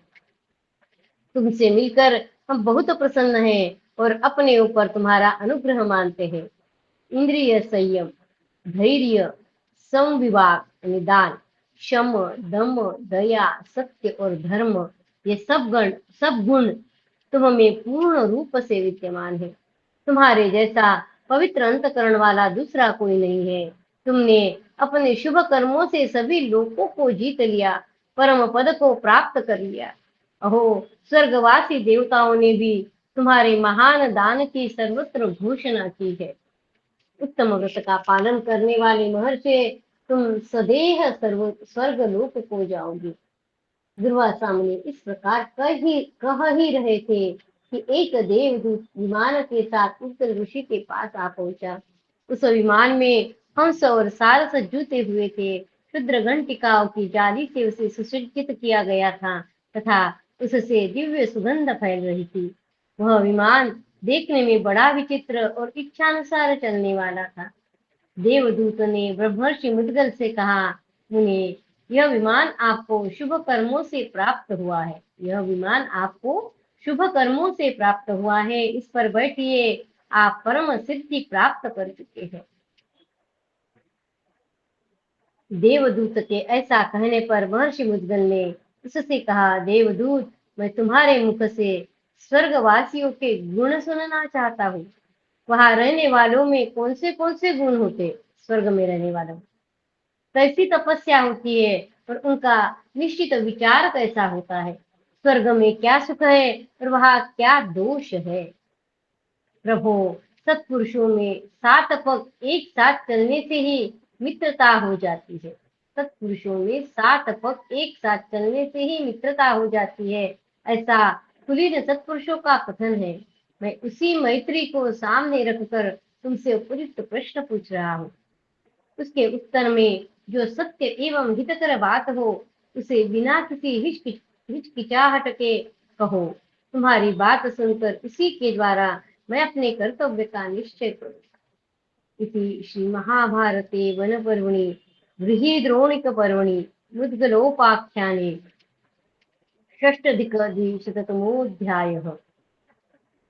तुमसे मिलकर हम बहुत प्रसन्न हैं और अपने ऊपर तुम्हारा अनुग्रह मानते हैं। इंद्रिय संयम, धैर्य, समविवाद, निदान, क्षम, दम, दया, सत्य और धर्म, ये सब गुण तुम में पूर्ण रूप से विद्यमान है। तुम्हारे जैसा पवित्र अंतकरण वाला दूसरा कोई नहीं है। तुमने अपने शुभ कर्मों से सभी लोगों को जीत लिया, परम पद को प्राप्त कर लिया। अहो, स्वर्गवासी देवताओं ने भी तुम्हारे महान दान की सर्वत्र घोषणा की है। उत्तम व्रत का पालन करने वाले महर्षि, तुम सदेह स्वर्ग लोक को जाओगे। दुर्वासा मुनि इस प्रकार कह ही रहे थे कि एक देवदूत विमान के साथ उत्तर ऋषि के पास आ पहुंचा। उस विमान में हंस और सारस जुते हुए थे। शुद्र घंटिकाओं की जाली से उसे सुसज्जित किया गया था तथा उससे दिव्य सुगंध फैल रही थी। वह विमान देखने में बड़ा विचित्र और इच्छानुसार चलने वाला था। देवदूत ने ब्रह्मर्षि मुद्गल से कहा, मुने, यह विमान आपको शुभ कर्मों से प्राप्त हुआ है। यह विमान आपको शुभ कर्मों से प्राप्त हुआ है। इस पर बैठिए, आप परम सिद्धि प्राप्त कर चुके हैं। देवदूत के ऐसा कहने पर महर्षि मुद्गल ने उससे कहा, देवदूत, मैं तुम्हारे मुख से स्वर्गवासियों के गुण सुनना चाहता हूँ। वहां रहने वालों में कौन से गुण होते? स्वर्ग में रहने वालों कैसी तपस्या होती है और उनका निश्चित विचार कैसा होता है? स्वर्ग में क्या सुख है और वहां क्या दोष है? प्रभो, सत्पुरुषों में 7 पग एक साथ चलने से ही मित्रता हो जाती है। सत्पुरुषों में 7 पग एक साथ चलने से ही मित्रता हो जाती है, ऐसा कुलीन सत्पुरुषों का कथन है। मैं उसी मैत्री को सामने रखकर तुमसे उपयुक्त प्रश्न पूछ रहा हूँ। उसके उत्तर में जो सत्य एवं हितकर बात हो, उसे बिना किसी हिचकिचाहट के कहो। तुम्हारी बात सुनकर उसी के द्वारा मैं अपने कर्तव्य का निश्चय करूं। इति श्री महाभारते वन पर्वणि बृहद्रोणिक पर्वणि मुद्गलोपाख्याने षष्ठधिकद्विशततमोऽध्यायः।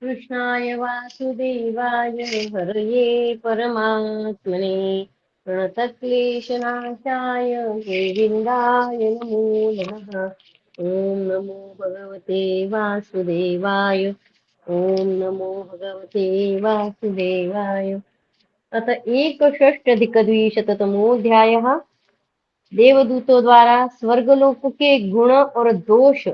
कृष्णाय वासुदेवाय हरये परमात्मने प्रणतक्लेशनाशाय गोविन्दाय नमो नमः। ॐ नमो भगवते वासुदेवाय। ॐ नमो भगवते वासुदेवाय। अथ एकषष्टधिकद्विशततमोऽध्यायः। देवदूतों द्वारा स्वर्गलोक के गुण और दोष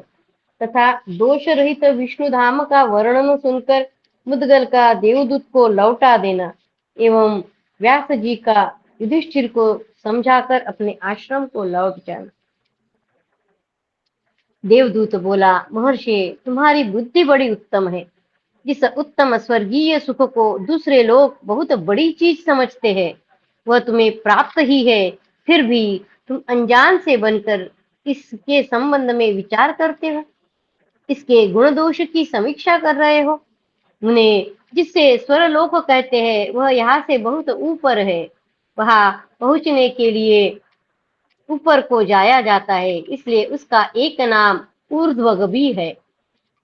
तथा दोष रहित विष्णु धाम का वर्णन सुनकर मुद्गल का देवदूत को लौटा देना एवं व्यास जी का युधिष्ठिर को समझाकर अपने आश्रम को लौट जाना। देवदूत बोला, महर्षि, तुम्हारी बुद्धि बड़ी उत्तम है। जिस उत्तम स्वर्गीय सुख को दूसरे लोग बहुत बड़ी चीज समझते हैं, वह तुम्हें प्राप्त ही है। फिर भी तुम अनजान से बनकर इसके संबंध में विचार करते हो, इसके गुण दोष की समीक्षा कर रहे हो। मुने, जिससे स्वरलोक कहते हैं, वह यहाँ से बहुत ऊपर है। वहां पहुंचने के लिए ऊपर को जाया जाता है, इसलिए उसका एक नाम ऊर्ध्वग भी है।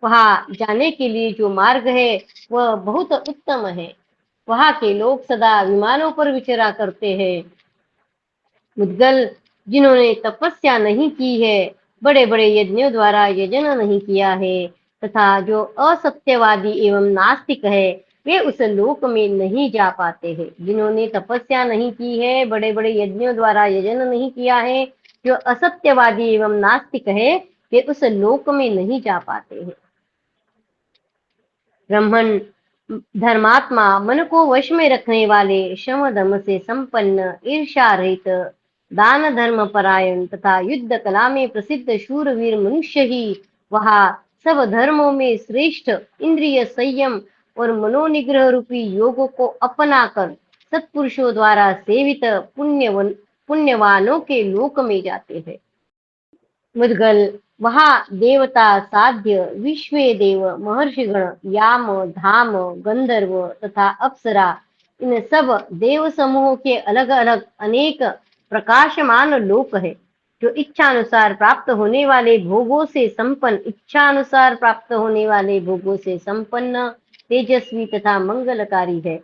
वहां जाने के लिए जो मार्ग है वह बहुत उत्तम है। वहां के लोग सदा विमानों पर विचरा करते हैं। मुद्गल, जिन्होंने तपस्या नहीं की है, बड़े बड़े यज्ञों द्वारा यजन नहीं किया है तथा जो असत्यवादी एवं नास्तिक है, वे उस लोक में नहीं जा पाते हैं। जिन्होंने तपस्या नहीं की है, बड़े बड़े यज्ञों द्वारा यजन नहीं किया है, जो असत्यवादी एवं नास्तिक है, वे उस लोक में नहीं जा पाते हैं। ब्राह्मण धर्मात्मा, मन को वश में रखने वाले, शम दम से संपन्न, ईर्ष्या रहित, दान धर्म परायण तथा युद्ध कला में प्रसिद्ध शूरवीर मनुष्य ही वहां सब धर्मों में श्रेष्ठ इंद्रिय संयम और मनोनिग्रह रूपी योगों को अपनाकर सत्पुरुषों द्वारा सेवित पुण्यवानों के लोक में जाते हैं। मुद्गल, वहां देवता, साध्य, विश्वे देव, महर्षिगण, याम, धाम, गंधर्व तथा अप्सरा, इन सब देव समूहों के अलग अलग अनेक प्रकाशमान लोक है, जो इच्छानुसार प्राप्त होने वाले भोगों से संपन्न, तेजस्वी तथा मंगलकारी है।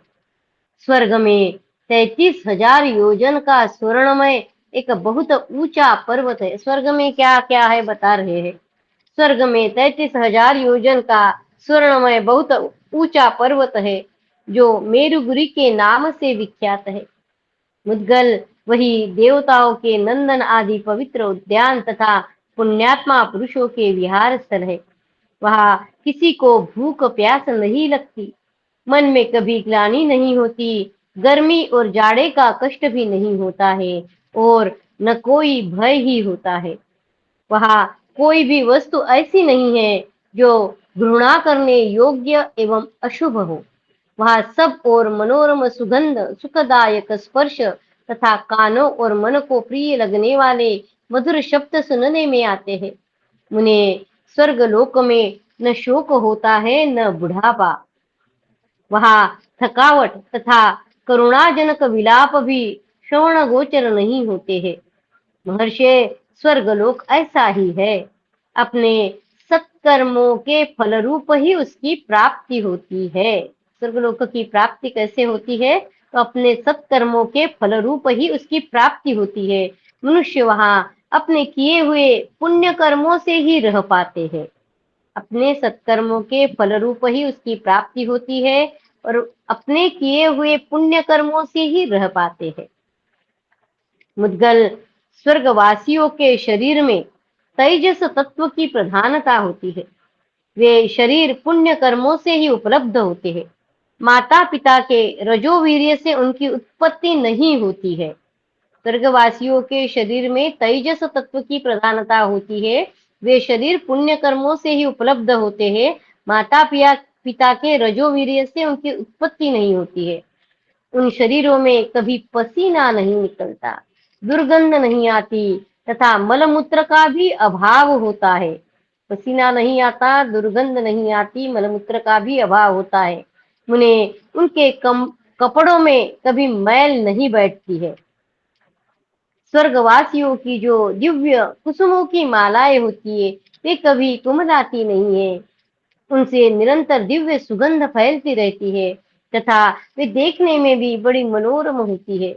स्वर्ग में 33,000 योजन का स्वर्णमय एक बहुत ऊंचा पर्वत है। स्वर्ग में क्या क्या है बता रहे हैं। स्वर्ग में 33,000 योजन का स्वर्णमय बहुत ऊंचा पर्वत है, जो मेरुगिरी के नाम से विख्यात है। मुद्गल, वही देवताओं के नंदन आदि पवित्र उद्यान तथा पुण्यात्मा पुरुषों के विहार स्थल है। वहां किसी को भूख प्यास नहीं लगती, मन में कभी ग्लानि नहीं होती, गर्मी और जाड़े का कष्ट भी नहीं होता है और न कोई भय ही होता है। वहां कोई भी वस्तु ऐसी नहीं है जो घृणा करने योग्य एवं अशुभ हो। वहां सब और मनोरम सुगंध, सुखदायक स्पर्श तथा कानों और मन को प्रिय लगने वाले मधुर शब्द सुनने में आते हैं। उन्हें स्वर्ग लोक में न शोक होता है न बुढ़ापा। वहां थकावट तथा करुणाजनक विलाप भी श्रवण गोचर नहीं होते हैं। महर्षि, स्वर्गलोक ऐसा ही है। अपने सत्कर्मों के फल रूप ही उसकी प्राप्ति होती है। स्वर्गलोक की प्राप्ति कैसे होती है? तो अपने सत्कर्मों के फल रूप ही उसकी प्राप्ति होती है। मनुष्य वहां अपने किए हुए पुण्य कर्मों से ही रह पाते हैं। अपने सत्कर्मों के फल रूप ही उसकी प्राप्ति होती है और अपने किए हुए पुण्य कर्मों से ही रह पाते हैं। मुद्गल, स्वर्गवासियों के शरीर में तेजस तत्व की प्रधानता होती है। वे शरीर पुण्य कर्मों से ही उपलब्ध होते हैं। माता पिता के रजोवीर्य से उनकी उत्पत्ति नहीं होती है। स्वर्गवासियों के शरीर में तेजस तत्व की प्रधानता होती है। वे शरीर पुण्य कर्मों से ही उपलब्ध होते हैं। माता पिता के रजोवीर्य से उनकी उत्पत्ति नहीं होती है। उन शरीरों में कभी पसीना नहीं निकलता, दुर्गंध नहीं आती तथा मलमूत्र का भी अभाव होता है। पसीना नहीं आता, दुर्गंध नहीं आती, मलमूत्र का भी अभाव होता है। उन्हें उनके कपड़ों में कभी मैल नहीं बैठती है। स्वर्गवासियों की जो दिव्य कुसुमों की मालाएं होती है, वे कभी कुमलाती नहीं है। उनसे निरंतर दिव्य सुगंध फैलती रहती है तथा वे देखने में भी बड़ी मनोरम होती है।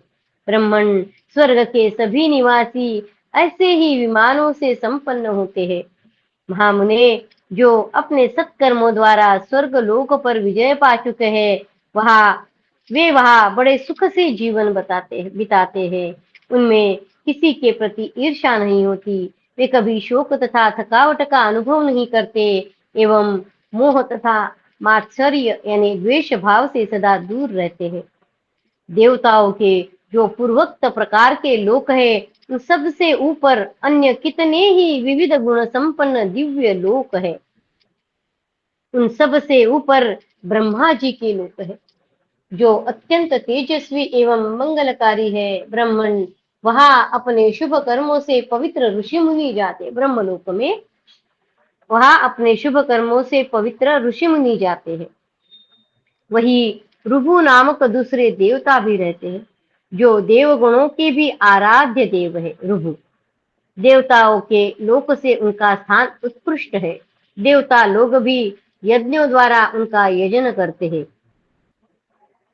ब्रह्मण, स्वर्ग के सभी निवासी ऐसे ही विमानों से संपन्न होते हैं। महामुने, जो अपने सत्कर्मों द्वारा स्वर्ग लोक पर विजय पा चुके हैं, वे वहां बड़े सुख से जीवन बिताते हैं। उनमें किसी के प्रति ईर्ष्या नहीं होती। वे कभी शोक तथा थकावट का अनुभव नहीं करते एवं मोह तथा मात्सर्य यानी द्वेष भाव से सदा दूर रहते हैं। देवताओं के जो पूर्वोक्त प्रकार के लोक है, उन सबसे ऊपर अन्य कितने ही विविध गुण संपन्न दिव्य लोक है। उन सब से ऊपर ब्रह्मा जी के लोक है, जो अत्यंत तेजस्वी एवं मंगलकारी है। ब्राह्मण, वहां अपने शुभ कर्मों से पवित्र ऋषि मुनि जाते। ब्रह्मलोक में वहां अपने शुभ कर्मों से पवित्र ऋषि मुनि जाते हैं। वही ऋभु नामक दूसरे देवता भी रहते हैं, जो देवगणों के भी आराध्य देव है। ऋभु देवताओं के लोक से उनका स्थान उत्कृष्ट है। देवता लोग भी यज्ञों द्वारा उनका यजन करते हैं।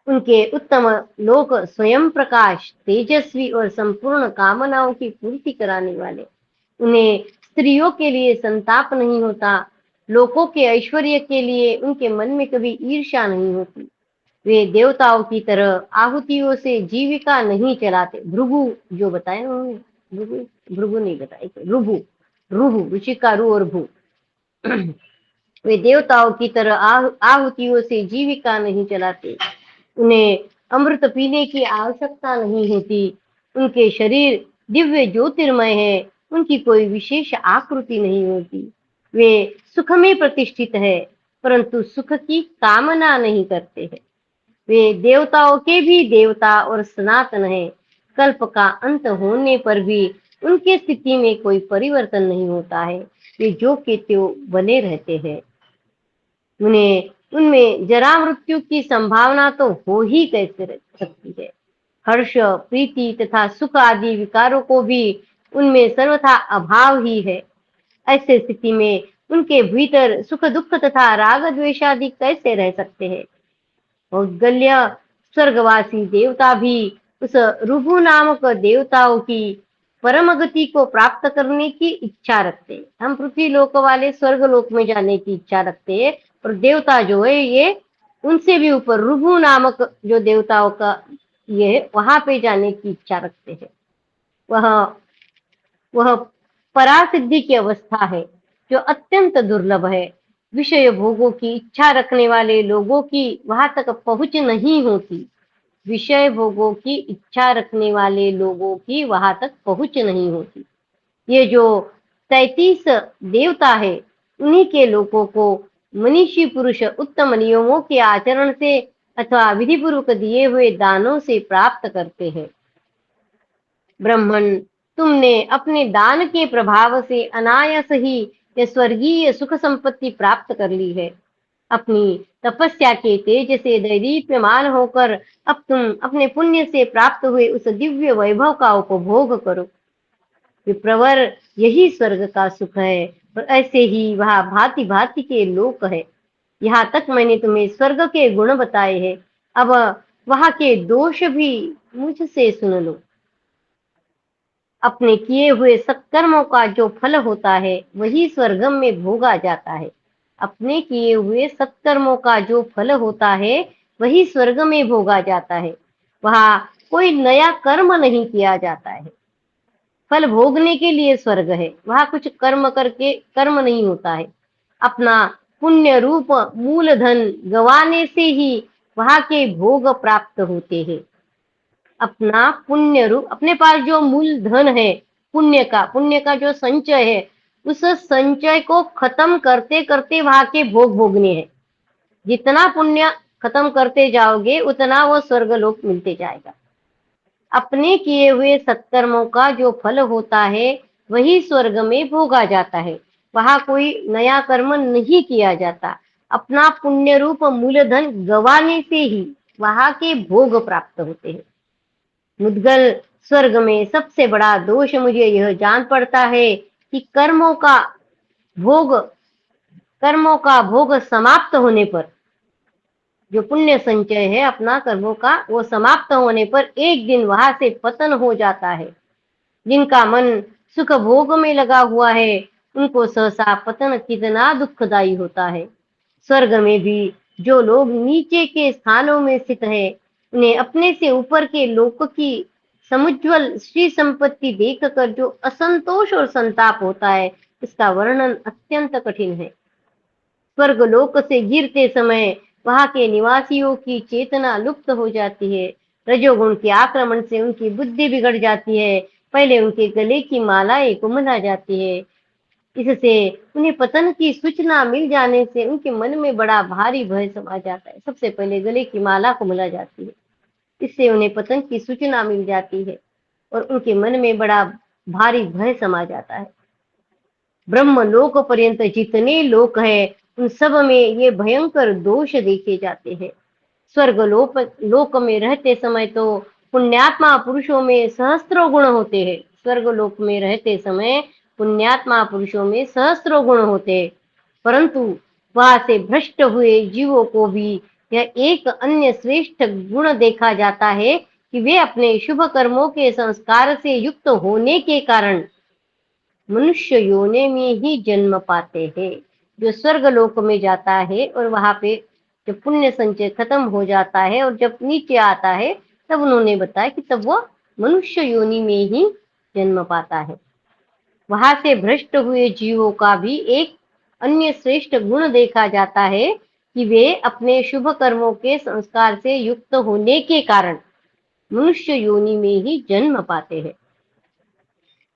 उनके उत्तम लोक स्वयं प्रकाश, तेजस्वी और संपूर्ण कामनाओं की पूर्ति कराने वाले। उन्हें स्त्रियों के लिए संताप नहीं होता। लोकों के ऐश्वर्य के लिए उनके मन में कभी ईर्ष्या नहीं होती। वे देवताओं की तरह आहुतियों से जीविका नहीं चलाते। भृगु जो बताया उन्होंने, भृगु भृगु नहीं बताया, रुभु रुभु ऋषि का रू और भू। वे देवताओं की तरह आहुतियों से जीविका नहीं चलाते। उन्हें अमृत पीने की आवश्यकता नहीं होती। उनके शरीर दिव्य ज्योतिर्मय है। उनकी कोई विशेष आकृति नहीं होती। वे सुख में प्रतिष्ठित है, परंतु सुख की कामना नहीं करते हैं। वे देवताओं के भी देवता और सनातन है। कल्प का अंत होने पर भी उनके स्थिति में कोई परिवर्तन नहीं होता है। वे जो के त्यों बने रहते हैं। उनमें जरा मृत्यु की संभावना तो हो ही कैसे सकती है। हर्ष, प्रीति तथा सुख आदि विकारों को भी उनमें सर्वथा अभाव ही है। ऐसे स्थिति में उनके भीतर सुख दुख तथा राग द्वेष आदि कैसे रह सकते हैं। औद्गल्य, स्वर्गवासी देवता भी उस ऋभु नामक देवताओं की परम गति को प्राप्त करने की इच्छा रखते हैं। हम पृथ्वी लोक वाले स्वर्ग लोक में जाने की इच्छा रखते हैं, और देवता जो है ये उनसे भी ऊपर ऋभु नामक जो देवताओं का ये वहां पे जाने की इच्छा रखते हैं। वह परासिद्धि की अवस्था है जो अत्यंत दुर्लभ है। विषय भोगों की इच्छा रखने वाले लोगों की वहां तक पहुंच नहीं होती। विषय भोगों की इच्छा रखने वाले लोगों की वहां तक पहुंच नहीं होती। ये जो 33 देवता है, उन्हीं के लोगों को मनीषी पुरुष उत्तम नियमों के आचरण से अथवा विधि पूर्वक दिए हुए दानों से प्राप्त करते हैं। ब्राह्मण, तुमने अपने दान के प्रभाव से अनायास ही यह स्वर्गीय सुख संपत्ति प्राप्त कर ली है। अपनी तपस्या के तेज से दैदीप्यमान होकर अब तुम अपने पुण्य से प्राप्त हुए उस दिव्य वैभव का उपभोग करो। विप्रवर, यही स्वर्ग का सुख है और ऐसे ही वह भांति भांति के लोक है। यहाँ तक मैंने तुम्हें स्वर्ग के गुण बताए हैं, अब वहां के दोष भी मुझसे सुन लो। अपने किए हुए सत्कर्मों का जो फल होता है वही स्वर्ग में भोगा जाता है। अपने किए हुए सत्कर्मों का जो फल होता है वही स्वर्ग में भोगा जाता है। वहां कोई नया कर्म नहीं किया जाता है। फल भोगने के लिए स्वर्ग है, वहां कुछ कर्म करके कर्म नहीं होता है। अपना पुण्य रूप मूलधन गंवाने से ही वहां के भोग प्राप्त होते हैं। अपना पुण्य रूप, अपने पास जो मूल धन है, पुण्य का जो संचय है, उस संचय को खत्म करते करते वहां के भोग भोगने हैं। जितना पुण्य खत्म करते जाओगे उतना वो स्वर्गलोक मिलते जाएगा। अपने किए हुए सत्कर्मों का जो फल होता है वही स्वर्ग में भोगा जाता है। वहां कोई नया कर्म नहीं किया जाता। अपना पुण्य रूप मूलधन गंवाने से ही वहां के भोग प्राप्त होते हैं। मुद्गल, स्वर्ग में सबसे बड़ा दोष मुझे यह जान पड़ता है कि भोग कर्मों का भोग समाप्त होने पर, जो पुण्य संचय है अपना कर्मों का, वो समाप्त होने पर एक दिन वहां से पतन हो जाता है। जिनका मन सुख भोग में लगा हुआ है उनको सहसा पतन कितना दुखदायी होता है। स्वर्ग में भी जो लोग नीचे के स्थानों में स्थित है, उन्हें अपने से ऊपर के लोक की समुज्वल श्री संपत्ति देखकर जो असंतोष और संताप होता है, इसका वर्णन अत्यंत कठिन है। स्वर्ग लोक से गिरते समय वहां के निवासियों की चेतना लुप्त हो जाती है। रजोगुण के आक्रमण से उनकी बुद्धि बिगड़ जाती है। पहले उनके गले की मालाएं कुम्हला जाती है। इससे उन्हें पतन की सूचना मिल जाने से उनके मन में बड़ा भारी भय समा जाता है। सबसे पहले गले की माला कुम्हला जाती है, इससे उन्हें पतन की सूचना मिल जाती है और उनके मन में बड़ा भारी भय समा जाता है। ब्रह्म लोक पर्यंत जितने लोक है उन सब में ये भयंकर दोष देखे जाते हैं। स्वर्ग लोक में रहते समय तो पुण्यात्मा पुरुषों में सहस्त्रों गुण होते हैं। स्वर्ग लोक में रहते समय पुण्यात्मा पुरुषों में सहस्त्रों गुण होते हैं, परंतु वहां से भ्रष्ट हुए जीवों को भी यह एक अन्य श्रेष्ठ गुण देखा जाता है कि वे अपने शुभ कर्मों के संस्कार से युक्त होने के कारण मनुष्य योनि में ही जन्म पाते हैं। जो स्वर्ग लोक में जाता है और वहां पे जब पुण्य संचय खत्म हो जाता है और जब नीचे आता है, तब उन्होंने बताया कि तब वो मनुष्य योनि में ही जन्म पाता है। वहां से भ्रष्ट हुए जीवों का भी एक अन्य श्रेष्ठ गुण देखा जाता है कि वे अपने शुभ कर्मों के संस्कार से युक्त होने के कारण मनुष्य योनि में ही जन्म पाते हैं।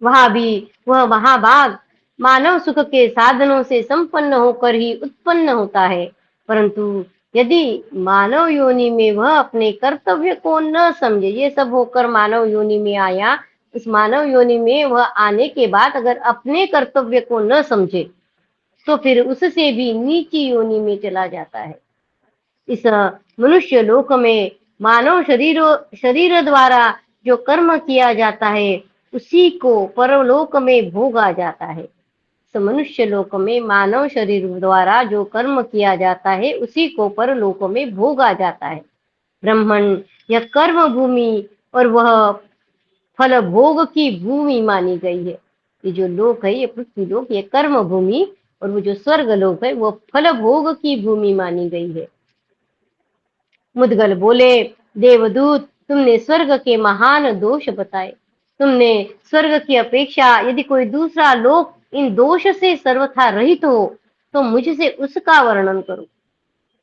वहां भी वह महाभाग मानव सुख के साधनों से संपन्न होकर ही उत्पन्न होता है, परंतु यदि मानव योनि में वह अपने कर्तव्य को न समझे, ये सब होकर मानव योनि में आया, उस मानव योनि में वह आने के बाद अगर अपने कर्तव्य को न समझे तो फिर उससे भी नीची योनि में चला जाता है। इस मनुष्य लोक में मानव शरीर द्वारा जो कर्म किया जाता है उसी को परलोक में भोगा जाता है। तो मनुष्य लोक में मानव शरीर द्वारा जो कर्म किया जाता है उसी को परलोक में भोगा जाता है। ब्राह्मण, यह कर्म भूमि और वह फल भोग की भूमि मानी गई है। ये जो लोक है, ये पृथ्वी लोक, ये कर्म भूमि, और वो जो स्वर्ग लोक है वो फल भोग की भूमि मानी गई है। मुद्गल बोले, देवदूत, तुमने स्वर्ग के महान दोष बताए। तुमने स्वर्ग की अपेक्षा यदि कोई दूसरा लोक इन दोष से सर्वथा रहित हो तो मुझसे उसका वर्णन करो।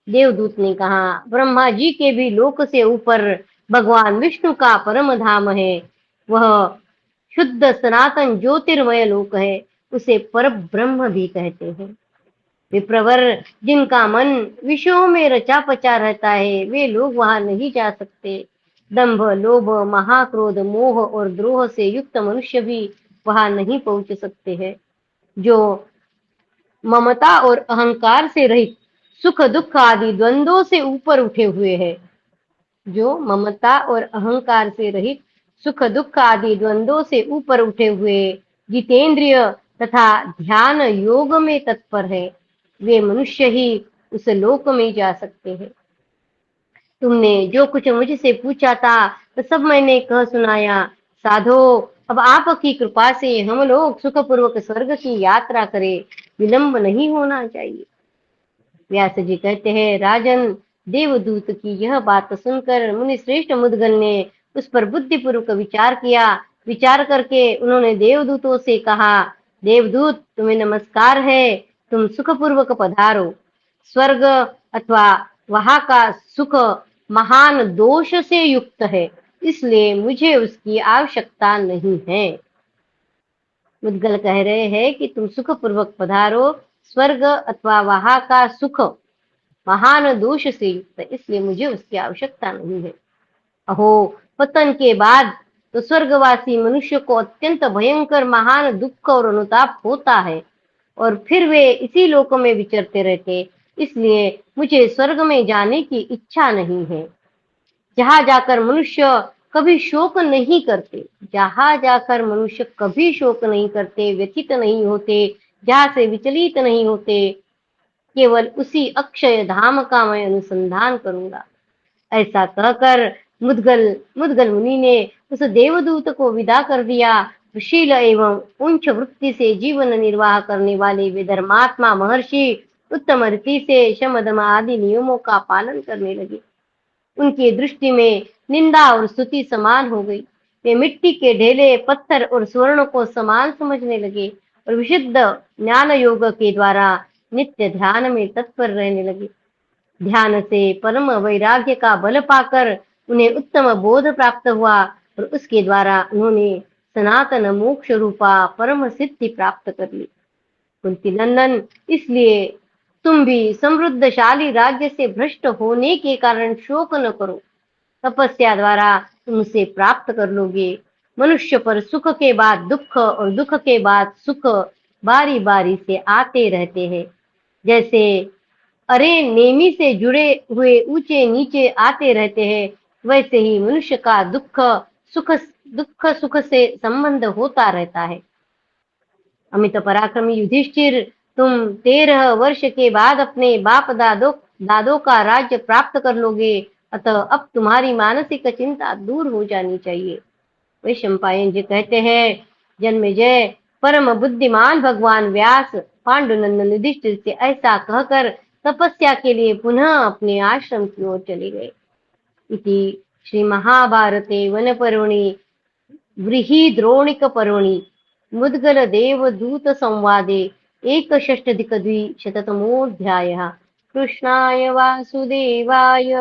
देवदूत ने कहा, ब्रह्मा जी के भी लोक से ऊपर भगवान विष्णु का परम धाम है। वह शुद्ध सनातन ज्योतिर्मय लोक है। उसे पर ब्रह्म भी कहते हैं। विप्रवर, जिनका मन विषयों में रचा पचा रहता है, वे लोग वहां नहीं जा सकते। दंभ, लोभ, महाक्रोध, मोह और द्रोह से युक्त मनुष्य भी वहां नहीं पहुंच सकते हैं। जो ममता और अहंकार से रहित, सुख दुख आदि द्वंद्वों से ऊपर उठे हुए हैं, जो ममता और अहंकार से रहित, सुख दुख आदि द्वंद्वों से ऊपर उठे हुए, जितेंद्रिय तथा ध्यान योग में तत्पर है, वे मनुष्य ही उस लोक में जा सकते हैं। तुमने जो कुछ मुझसे पूछा था तो सब मैंने कह सुनाया। साधो, अब आपकी कृपा से हम लोग सुखपूर्वक स्वर्ग की यात्रा करें, विलंब नहीं होना चाहिए। व्यास जी कहते हैं, राजन, देवदूत की यह बात सुनकर मुनि श्रेष्ठ मुद्गल ने उस पर बुद्धिपूर्वक विचार किया। विचार करके उन्होंने देवदूतों से कहा, देवदूत, तुम्हें नमस्कार है, तुम सुखपूर्वक पधारो। स्वर्ग अथवा वहां का सुख महान दोष से युक्त है, इसलिए मुझे उसकी आवश्यकता नहीं है। मुद्गल कह रहे हैं कि तुम सुखपूर्वक पधारो, स्वर्ग अथवा वहां का सुख महान दोष से युक्त है, इसलिए मुझे उसकी आवश्यकता नहीं है। अहो, पतन के बाद तो स्वर्गवासी मनुष्य को अत्यंत भयंकर महान दुख और अनुताप होता है, और फिर वे इसी लोक में विचरते रहते, इसलिए मुझे स्वर्ग में जाने की इच्छा नहीं है। जहां जाकर मनुष्य कभी शोक नहीं करते, जहां जाकर मनुष्य कभी शोक नहीं करते, व्यथित नहीं होते, जहां से विचलित नहीं होते, केवल उसी अक्षय धाम का मैं अनुसंधान करूंगा। ऐसा कहकर मुद्गल मुद्गल मुनि ने उस देवदूत को विदा कर दिया। शील एवं उच्च वृत्ति से जीवन निर्वाह करने वाले वे धर्मात्मा महर्षि उत्तम रीति से शम दम आदि नियमों का पालन करने लगे। उनकी दृष्टि में निंदा और स्तुति समान हो गई। वे मिट्टी के ढेले, पत्थर और स्वर्ण को समान समझने लगे और विशुद्ध ज्ञान योग के द्वारा नित्य ध्यान में तत्पर रहने लगे। ध्यान से परम वैराग्य का बल पाकर उन्हें उत्तम बोध प्राप्त हुआ और उसके द्वारा उन्होंने सनातन मोक्ष रूपा परम सिद्धि प्राप्त कर ली। कुंती नंदन, इसलिए तुम भी समृद्धशाली राज्य से भ्रष्ट होने के कारण शोक न करो। तपस्या द्वारा तुम उसे प्राप्त कर लोगे। मनुष्य पर सुख के बाद दुख और दुख के बाद सुख बारी बारी से आते रहते हैं। जैसे अरे नेमी से जुड़े हुए ऊंचे नीचे आते रहते हैं, वैसे ही मनुष्य का दुख सुख से संबंध होता रहता है। अमित पराक्रमी युधिष्ठिर, तुम 13 वर्ष के बाद अपने बाप दादों का राज्य प्राप्त कर लोगे, अतः अब तुम्हारी मानसिक चिंता दूर हो जानी चाहिए। वैशंपायन जी कहते हैं, जन्मेजय, परम बुद्धिमान भगवान व्यास पांडुनंदन युधिष्ठिर से ऐसा कहकर तपस्या के लिए पुनः अपने आश्रम की ओर चले गए। इति श्री महाभारते वन पर्वणि बृहद्रोणिकपर्वणि मुद्गल देवदूत संवादे एकषष्टिकद्विशततमोऽध्यायः। कृष्णाय वासुदेवाय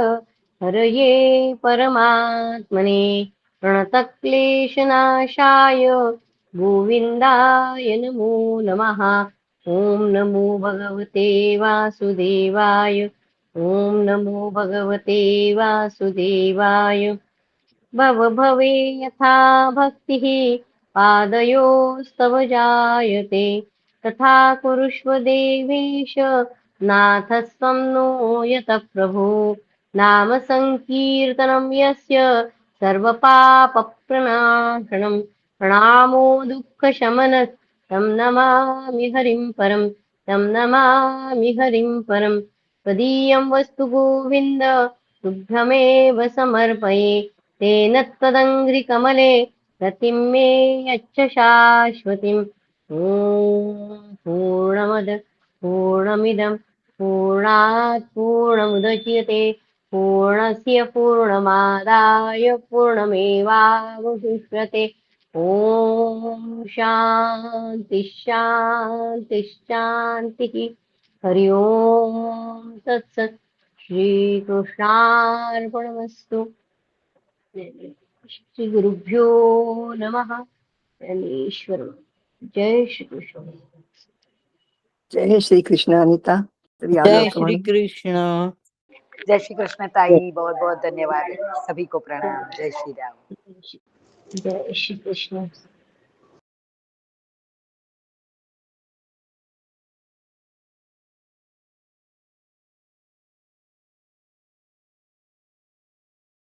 हरये परमात्मने प्रणतक्लेशनाशाय गोविन्दाय नमो नमः। ॐ नमो भगवते वासुदेवाय। ॐ नमो भगवते वासुदेवाय। भव भवे यथा भक्तिः पादयोस्तव जायते, तथा कुरुष्व देवेश नाथस्त्वं नो यतः प्रभो। नाम संकीर्तनं यस्य सर्वपापप्रणाशनं, प्रणामो दुःखशमनः तं नमामि हरिं परं, तं नमामि हरिं परं। त्वदीयं वस्तु गोविन्द तुभ्यमेव समर्पये, तेन त्वदङ्घ्रिकमले रतिं मे यच्छ शाश्वतीम्। ॐ पूर्णमद पूर्णमिदं पूर्णात् पूर्णमुदच्यते, पूर्णस्य पूर्णमादाय पूर्णमेवावशिष्यते। ॐ शान्ति शान्ति शान्तिः। हरि ओम तत्सत्। श्रीकृष्णार्पणमस्तु। श्री गुरुभ्यो नमः। ज्ञानेश्वर। जय श्री कृष्ण। जय श्री कृष्ण अनिता, तरी आलो जय श्री तुम्हाला कृष्ण। जय श्री कृष्ण ताई, बहुत बहुत धन्यवाद, सभी को प्रणाम। जय श्री राम। जय श्री कृष्ण।